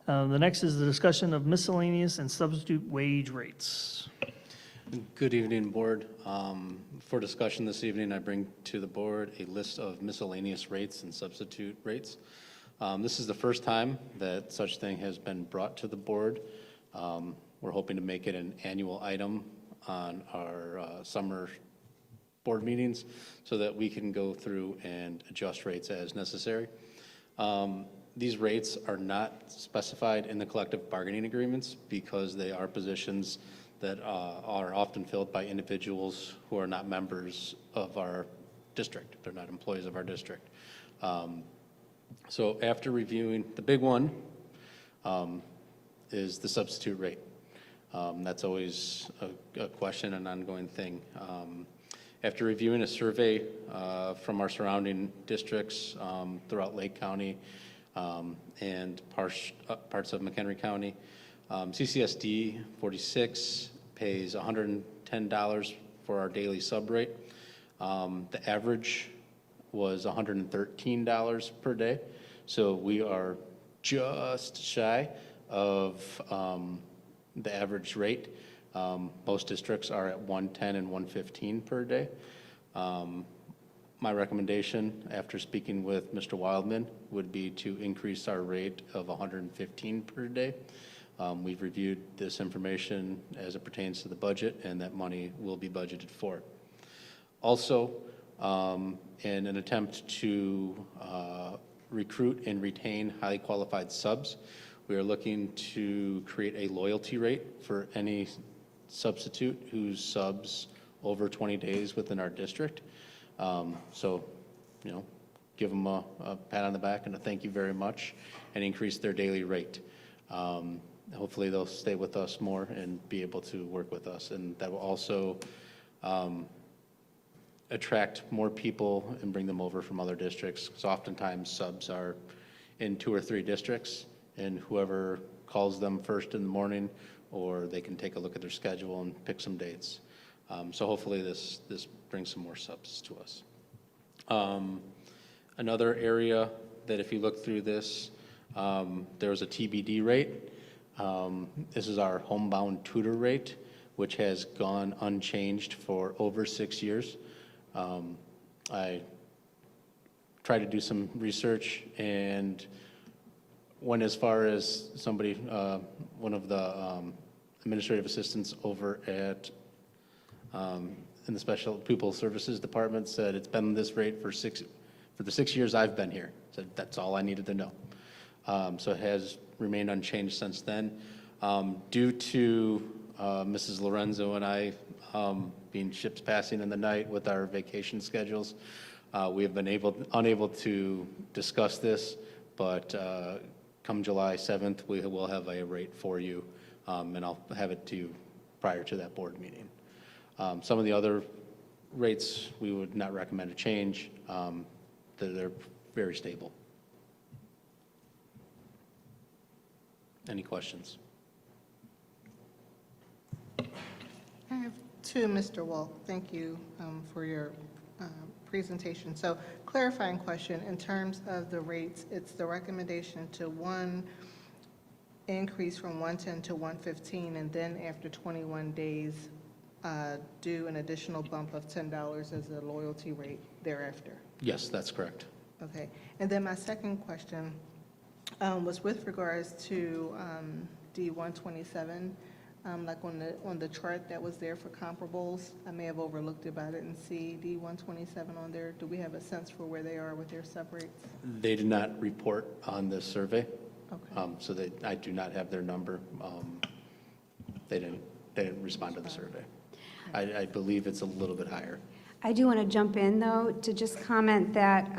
The next is the discussion of miscellaneous and substitute wage rates. Good evening, Board. For discussion this evening, I bring to the Board a list of miscellaneous rates and substitute rates. This is the first time that such thing has been brought to the Board. We're hoping to make it an annual item on our summer board meetings so that we can go through and adjust rates as necessary. These rates are not specified in the collective bargaining agreements because they are positions that are often filled by individuals who are not members of our district. They're not employees of our district. So after reviewing, the big one is the substitute rate. That's always a question, an ongoing thing. After reviewing a survey from our surrounding districts throughout Lake County and parts of McHenry County, CCSD 46 pays $110 for our daily sub rate. The average was $113 per day, so we are just shy of the average rate. Most districts are at 110 and 115 per day. My recommendation, after speaking with Mr. Wildman, would be to increase our rate of 115 per day. We've reviewed this information as it pertains to the budget, and that money will be budgeted for it. Also, in an attempt to recruit and retain highly qualified subs, we are looking to create a loyalty rate for any substitute who subs over 20 days within our district. So, give them a pat on the back and a thank you very much and increase their daily rate. Hopefully they'll stay with us more and be able to work with us. And that will also attract more people and bring them over from other districts. Because oftentimes subs are in 2 or 3 districts, and whoever calls them first in the morning, or they can take a look at their schedule and pick some dates. So hopefully this brings some more subs to us. Another area that if you look through this, there was a TBD rate. This is our homebound tutor rate, which has gone unchanged for over 6 years. I tried to do some research and went as far as somebody, one of the administrative assistants over at in the Special Pupil Services Department said it's been this rate for the 6 years I've been here. Said that's all I needed to know. So it has remained unchanged since then. Due to Mrs. Lorenzo and I being ships passing in the night with our vacation schedules, we have been unable to discuss this, but come July 7th, we will have a rate for you, and I'll have it to you prior to that board meeting. Some of the other rates we would not recommend a change. They're very stable. Any questions? I have two, Mr. Wolf. Thank you for your presentation. So clarifying question, in terms of the rates, it's the recommendation to increase from 110 to 115, and then after 21 days, do an additional bump of $10 as a loyalty rate thereafter. Yes, that's correct. Okay. And then my second question was with regards to D127, like on the chart that was there for comparables. I may have overlooked it, but I didn't see D127 on there. Do we have a sense for where they are with their sub rates? They did not report on this survey, Okay. so I do not have their number. They didn't respond to the survey. I believe it's a little bit higher. I do want to jump in, though, to just comment that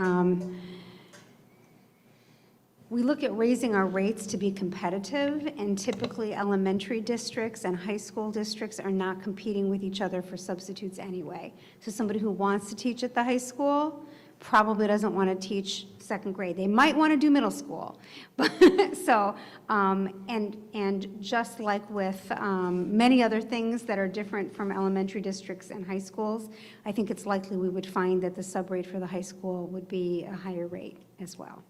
we look at raising our rates to be competitive, and typically elementary districts and high school districts are not competing with each other for substitutes anyway. So somebody who wants to teach at the high school probably doesn't want to teach second grade. They might want to do middle school. But so, and just like with many other things that are different from elementary districts and high schools, I think it's likely we would find that the subrate for the high school would be a higher rate as well.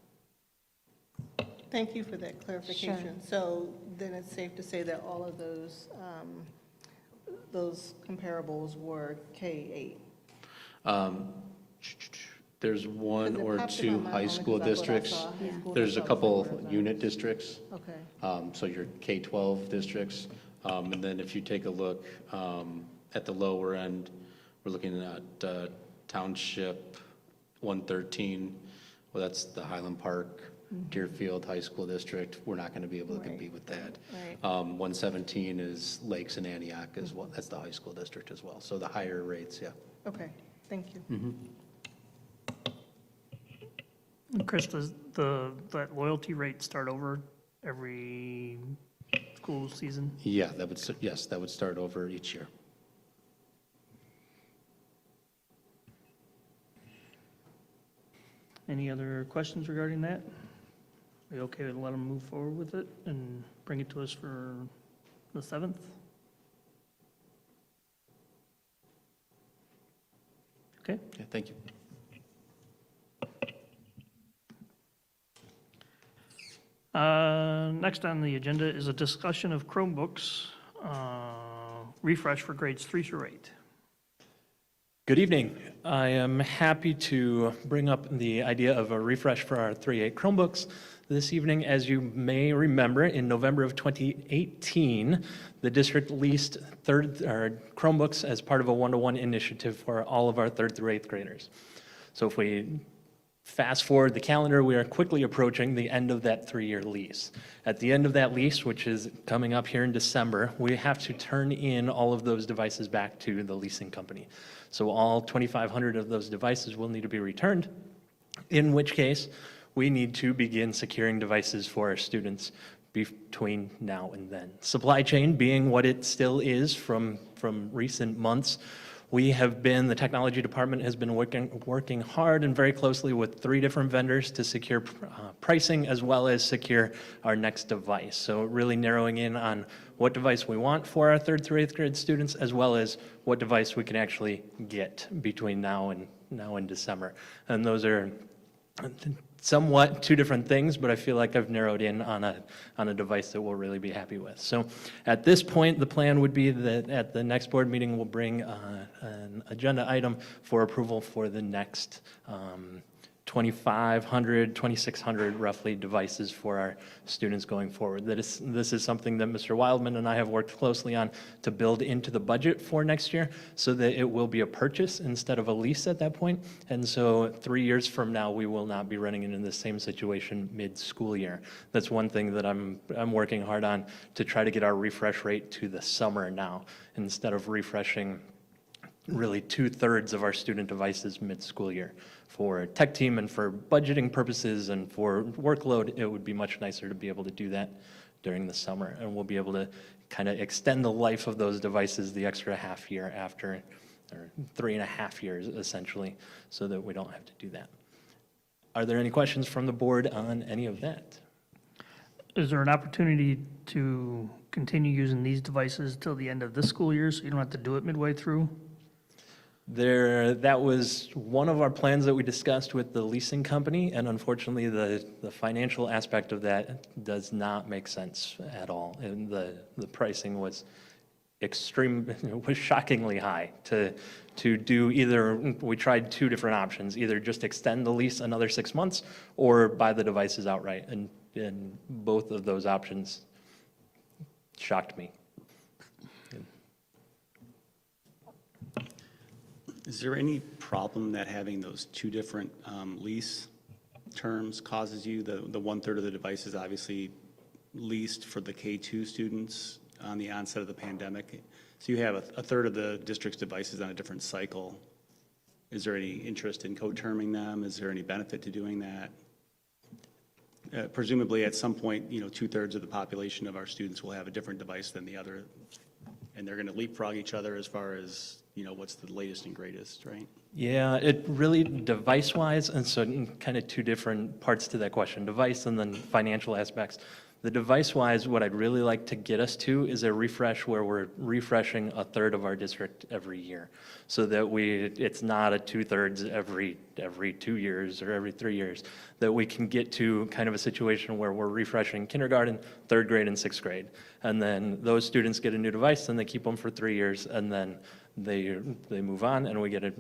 Thank you for that clarification. So then it's safe to say that all of those comparables were K-8? There's one Because it or popped in two my mind high only school 'cause that's what I districts. saw, high school There's a districts, couple somewhere around. unit districts. Okay. So your K-12 districts. And then if you take a look at the lower end, we're looking at Township 113. Well, that's the Highland Park, Deerfield High School District. We're not going to be able to compete with that. Right. 117 is Lakes and Antioch as well. That's the high school district as well. So the higher rates, yeah. Okay, thank you. And Chris, does that loyalty rate start over every school season? Yeah, yes, that would start over each year. Any other questions regarding that? Are you okay to let them move forward with it and bring it to us for the 7th? Okay. Yeah, thank you. Next on the agenda is a discussion of Chromebooks, refresh for grades 3 through 8. Good evening. I am happy to bring up the idea of a refresh for our 3.8 Chromebooks this evening. As you may remember, in November of 2018, the district leased Chromebooks as part of a one-to-one initiative for all of our 3rd through 8th graders. So if we fast forward the calendar, we are quickly approaching the end of that 3-year lease. At the end of that lease, which is coming up here in December, we have to turn in all of those devices back to the leasing company. So all 2,500 of those devices will need to be returned, in which case we need to begin securing devices for our students between now and then. Supply chain being what it still is from recent months, the technology department has been working hard and very closely with 3 different vendors to secure pricing as well as secure our next device. So really narrowing in on what device we want for our 3rd through 8th grade students, as well as what device we can actually get between now and December. And those are somewhat 2 different things, but I feel like I've narrowed in on a device that we'll really be happy with. So at this point, the plan would be that at the next board meeting, we'll bring an agenda item for approval for the next 2,500, 2,600 roughly devices for our students going forward. This is something that Mr. Wildman and I have worked closely on to build into the budget for next year so that it will be a purchase instead of a lease at that point. And so 3 years from now, we will not be running into the same situation mid-school year. That's one thing that I'm working hard on to try to get our refresh rate to the summer now, instead of refreshing really 2/3 of our student devices mid-school year. For tech team and for budgeting purposes and for workload, it would be much nicer to be able to do that during the summer. And we'll be able to kind of extend the life of those devices the extra half year after, or 3.5 years essentially, so that we don't have to do that. Are there any questions from the board on any of that? Is there an opportunity to continue using these devices till the end of this school year so you don't have to do it midway through? That was one of our plans that we discussed with the leasing company, and unfortunately, the financial aspect of that does not make sense at all. And the pricing was was shockingly high to do either. We tried 2 different options: either just extend the lease another 6 months, or buy the devices outright. And both of those options shocked me. Is there any problem that having those 2 different lease terms causes you? The 1/3 of the devices obviously leased for the K2 students on the onset of the pandemic. So you have a third of the district's devices on a different cycle. Is there any interest in co-terming them? Is there any benefit to doing that? Presumably at some point, 2/3 of the population of our students will have a different device than the other, and they're going to leapfrog each other as far as what's the latest and greatest, right? Yeah, it really, device-wise, and so kind of two different parts to that question, device and then financial aspects. The device-wise, what I'd really like to get us to is a refresh where we're refreshing a third of our district every year, so that it's not a 2/3 every 2 years or every 3 years, that we can get to kind of a situation where we're refreshing kindergarten, 3rd grade, and 6th grade. And then those students get a new device, and they keep them for 3 years, and then they move on, and we get a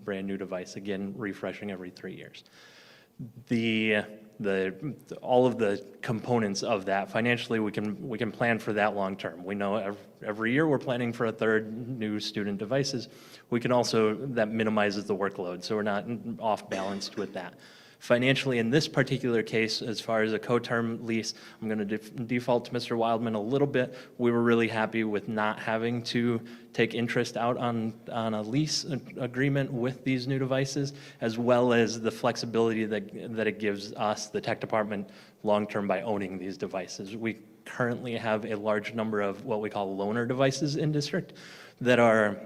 brand new device, again, refreshing every 3 years. All of the components of that, financially, we can plan for that long term. We know every year we're planning for a third new student devices. We can also, that minimizes the workload, so we're not off balanced with that. Financially, in this particular case, as far as a co-term lease, I'm going to default to Mr. Wildman a little bit. We were really happy with not having to take interest out on a lease agreement with these new devices, as well as the flexibility that it gives us, the tech department, long-term by owning these devices. We currently have a large number of what we call loaner devices in district that are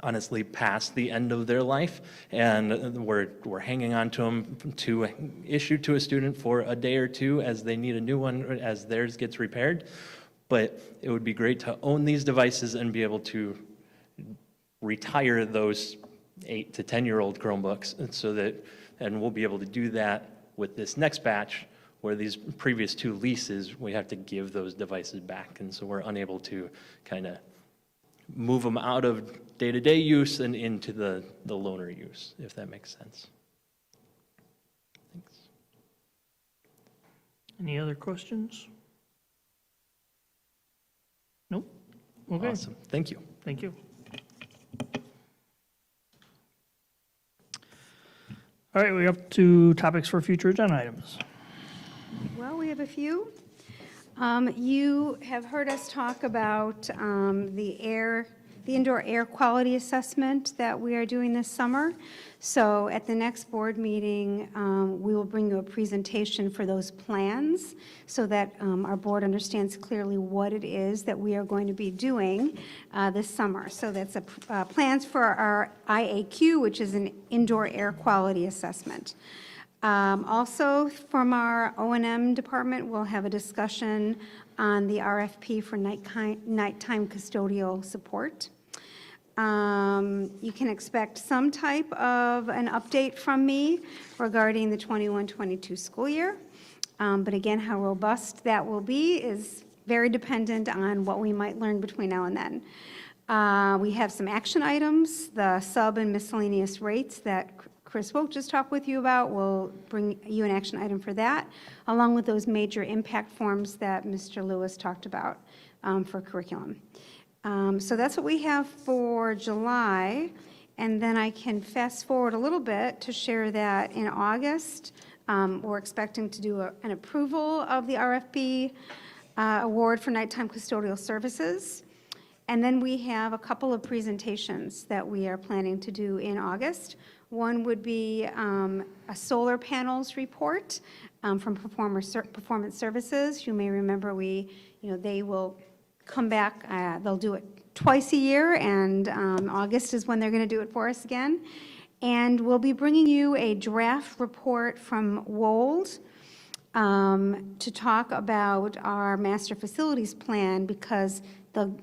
honestly past the end of their life, and we're hanging on to them to issue to a student for a day or two as they need a new one, as theirs gets repaired. But it would be great to own these devices and be able to retire those 8 to 10-year-old Chromebooks, and we'll be able to do that with this next batch, where these previous 2 leases, we have to give those devices back, and so we're unable to kind of move them out of day-to-day use and into the loaner use, if that makes sense. Thanks. Any other questions? Nope. Okay. Awesome. Thank you. Thank you. All right, we're up to topics for future agenda items. Well, we have a few. You have heard us talk about the indoor air quality assessment that we are doing this summer. So at the next board meeting, we will bring you a presentation for those plans so that our board understands clearly what it is that we are going to be doing this summer. So that's plans for our IAQ, which is an indoor air quality assessment. Also, from our O&M department, we'll have a discussion on the RFP for nighttime custodial support. You can expect some type of an update from me regarding the 21-22 school year. But again, how robust that will be is very dependent on what we might learn between now and then. We have some action items, the sub and miscellaneous rates that Chris Woke just talked with you about. We'll bring you an action item for that, along with those major impact forms that Mr. Lewis talked about for curriculum. So that's what we have for July. And then I can fast forward a little bit to share that in August, we're expecting to do an approval of the RFP award for nighttime custodial services. And then we have a couple of presentations that we are planning to do in August. One would be a solar panels report from Performance Services. You may remember they will come back, they'll do it twice a year, and August is when they're going to do it for us again. And we'll be bringing you a draft report from WOLD to talk about our master facilities plan, because they'll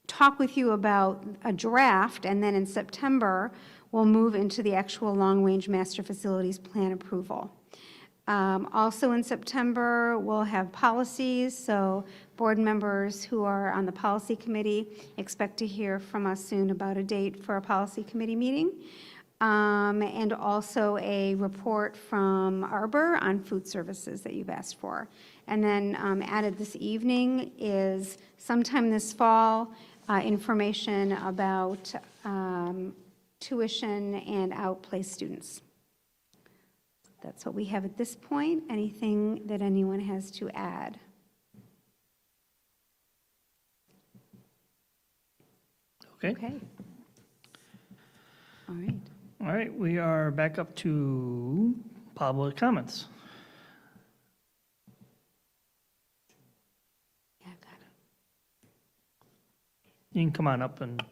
talk with you about a draft, and then in September, we'll move into the actual long-range master facilities plan approval. Also in September, we'll have policies, so board members who are on the policy committee expect to hear from us soon about a date for a policy committee meeting. And also a report from Arbor on food services that you've asked for. And then added this evening is sometime this fall, information about tuition and outplaced students. That's what we have at this point. Anything that anyone has to add? Okay. All right. All right, we are back up to public comments. Yeah, I've got it. You can come on up and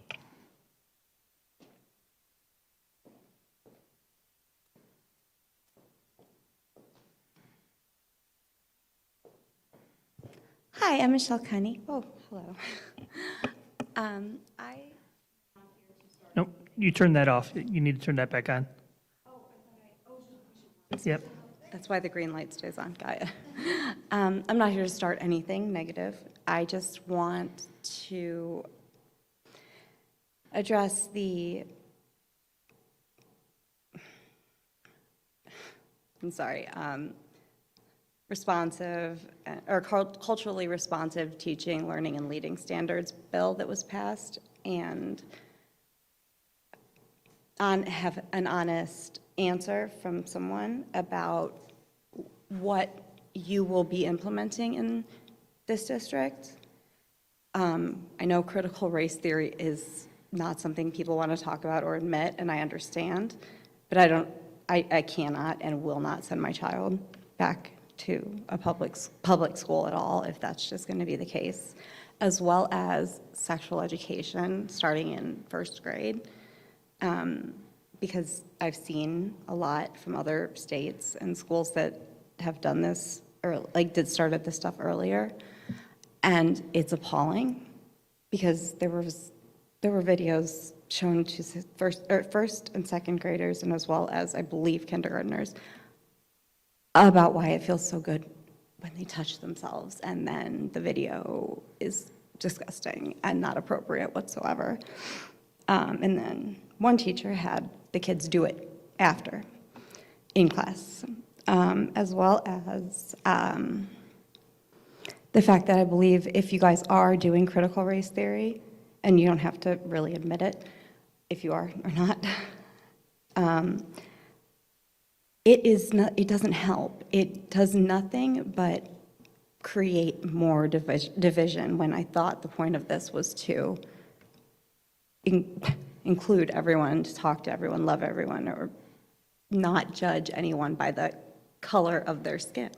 Hi, I'm Michelle Cunny. Oh, hello. Nope, you turned that off. You need to turn that back on. Yep. That's why the green light stays on. Got it. I'm not here to start anything negative. I just want to address the, I'm sorry, responsive or culturally responsive teaching, learning, and leading standards bill that was passed, and have an honest answer from someone about what you will be implementing in this district. I know critical race theory is not something people want to talk about or admit, and I understand, but I cannot and will not send my child back to a public school at all if that's just going to be the case, as well as sexual education starting in first grade. Because I've seen a lot from other states and schools that have done this or started this stuff earlier, and it's appalling because there were videos shown to first and second graders, and as well as I believe kindergartners, about why it feels so good when they touch themselves, and then the video is disgusting and not appropriate whatsoever. And then one teacher had the kids do it after in class, as well as the fact that I believe if you guys are doing critical race theory, and you don't have to really admit it if you are or not, it doesn't help. It does nothing but create more division, when I thought the point of this was to include everyone, to talk to everyone, love everyone, or not judge anyone by the color of their skin.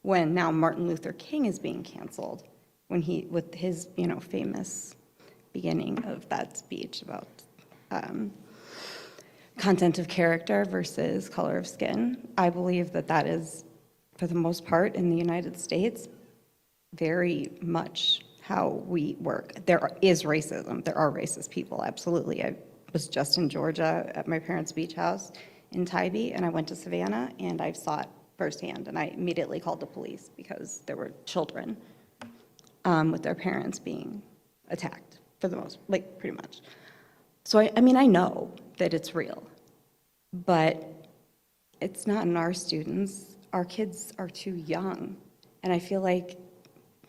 When now Martin Luther King is being canceled, with his famous beginning of that speech about content of character versus color of skin. I believe that is, for the most part, in the United States, very much how we work. There is racism. There are racist people, absolutely. I was just in Georgia at my parents' beach house in Tybee, and I went to Savannah, and I saw it firsthand, and I immediately called the police because there were children with their parents being attacked, for the most, pretty much. So, I mean, I know that it's real, but it's not in our students. Our kids are too young, and I feel like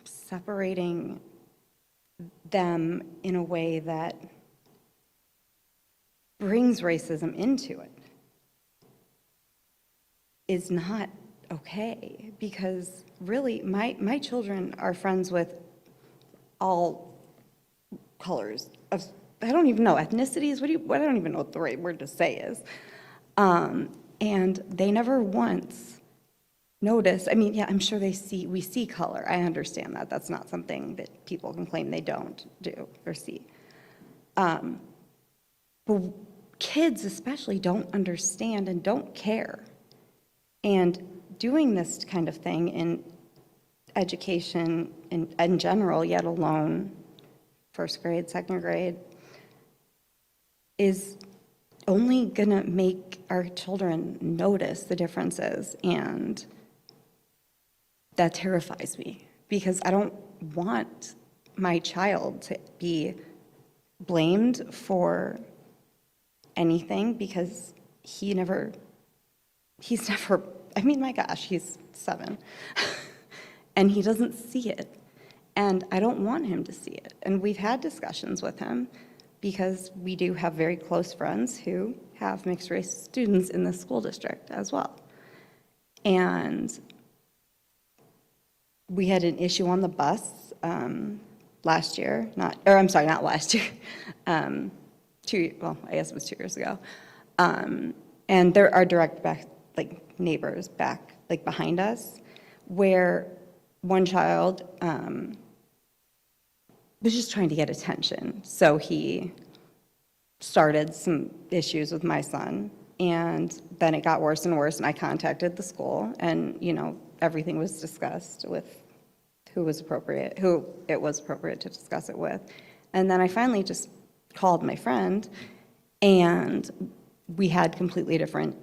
separating them in a way that brings racism into it is not okay, because really my children are friends with all colors of, I don't even know, ethnicities, I don't even know what the right word to say is. And they never once notice, I mean, yeah, I'm sure we see color. I understand that. That's not something that people can claim they don't do or see. But kids especially don't understand and don't care. And doing this kind of thing in education in general, yet alone first grade, second grade, is only gonna make our children notice the differences, and that terrifies me, because I don't want my child to be blamed for anything, because he's never, I mean, my gosh, he's 7, and he doesn't see it, and I don't want him to see it. And we've had discussions with him, because we do have very close friends who have mixed race students in the school district as well. And we had an issue on the bus last year, not last year, I guess it was 2 years ago. And there are direct neighbors back, behind us, where one child was just trying to get attention. So he started some issues with my son, and then it got worse and worse, and I contacted the school, and, everything was discussed with who it was appropriate to discuss it with. And then I finally just called my friend, and we had completely different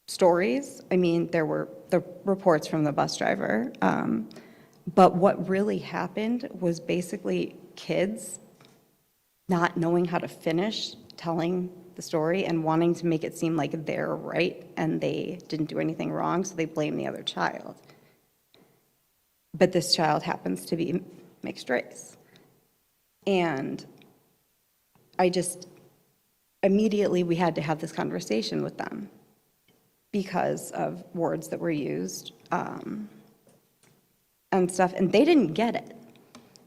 stories. I mean, there were the reports from the bus driver, but what really happened was basically kids not knowing how to finish telling the story and wanting to make it seem like they're right and they didn't do anything wrong, so they blame the other child. But this child happens to be mixed race. And immediately we had to have this conversation with them because of words that were used and stuff, and they didn't get it.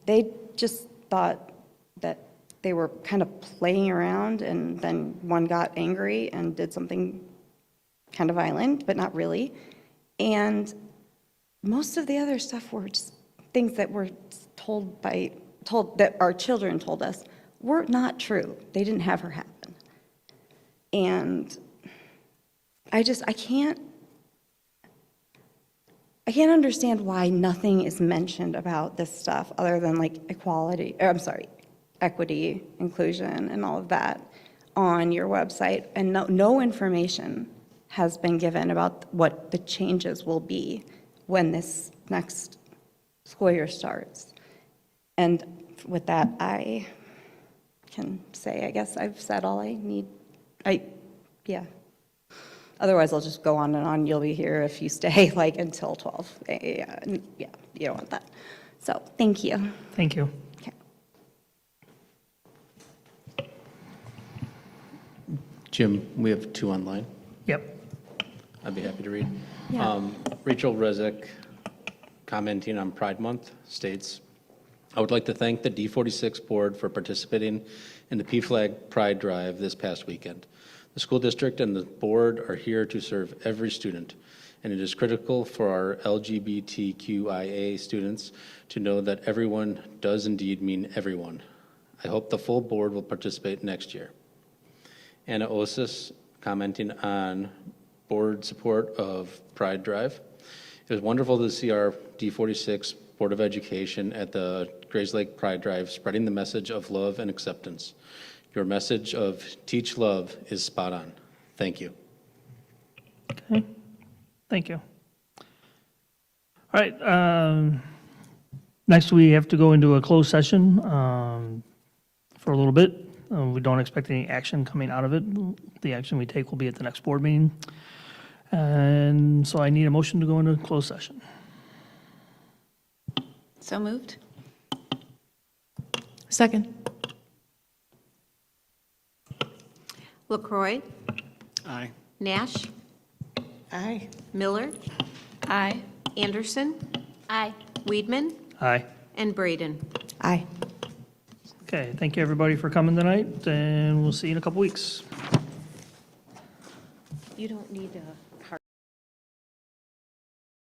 They just thought that they were kind of playing around, and then one got angry and did something kind of violent, but not really. And most of the other stuff were just things that were told that our children told us were not true. They didn't have her happen. And I can't understand why nothing is mentioned about this stuff other than like equity, inclusion, and all of that on your website. And no information has been given about what the changes will be when this next school year starts. And with that, I can say, I guess I've said all I need. Yeah. Otherwise, I'll just go on and on. You'll be here if you stay like until 12. Yeah, you don't want that. So, thank you. Thank you. Okay. Jim, we have 2 online. Yep. I'd be happy to read. Yeah. Rachel Rezick, commenting on Pride Month, states, I would like to thank the D46 board for participating in the PFLAG Pride Drive this past weekend. The school district and the board are here to serve every student, and it is critical for our LGBTQIA students to know that everyone does indeed mean everyone. I hope the full board will participate next year. Anna Osis, commenting on board support of Pride Drive. It was wonderful to see our D46 Board of Education at the Grays Lake Pride Drive spreading the message of love and acceptance. Your message of teach love is spot on. Thank you. Okay. Thank you. All right. Next, we have to go into a closed session for a little bit. We don't expect any action coming out of it. The action we take will be at the next board meeting. And so I need a motion to go into closed session. So moved? Second. LaCroy, Aye. Nash, Aye. Miller, Aye. Anderson, Aye. Weedman, Aye. and Braden. Aye. Okay, thank you, everybody, for coming tonight, and we'll see you in a couple weeks. You don't need to.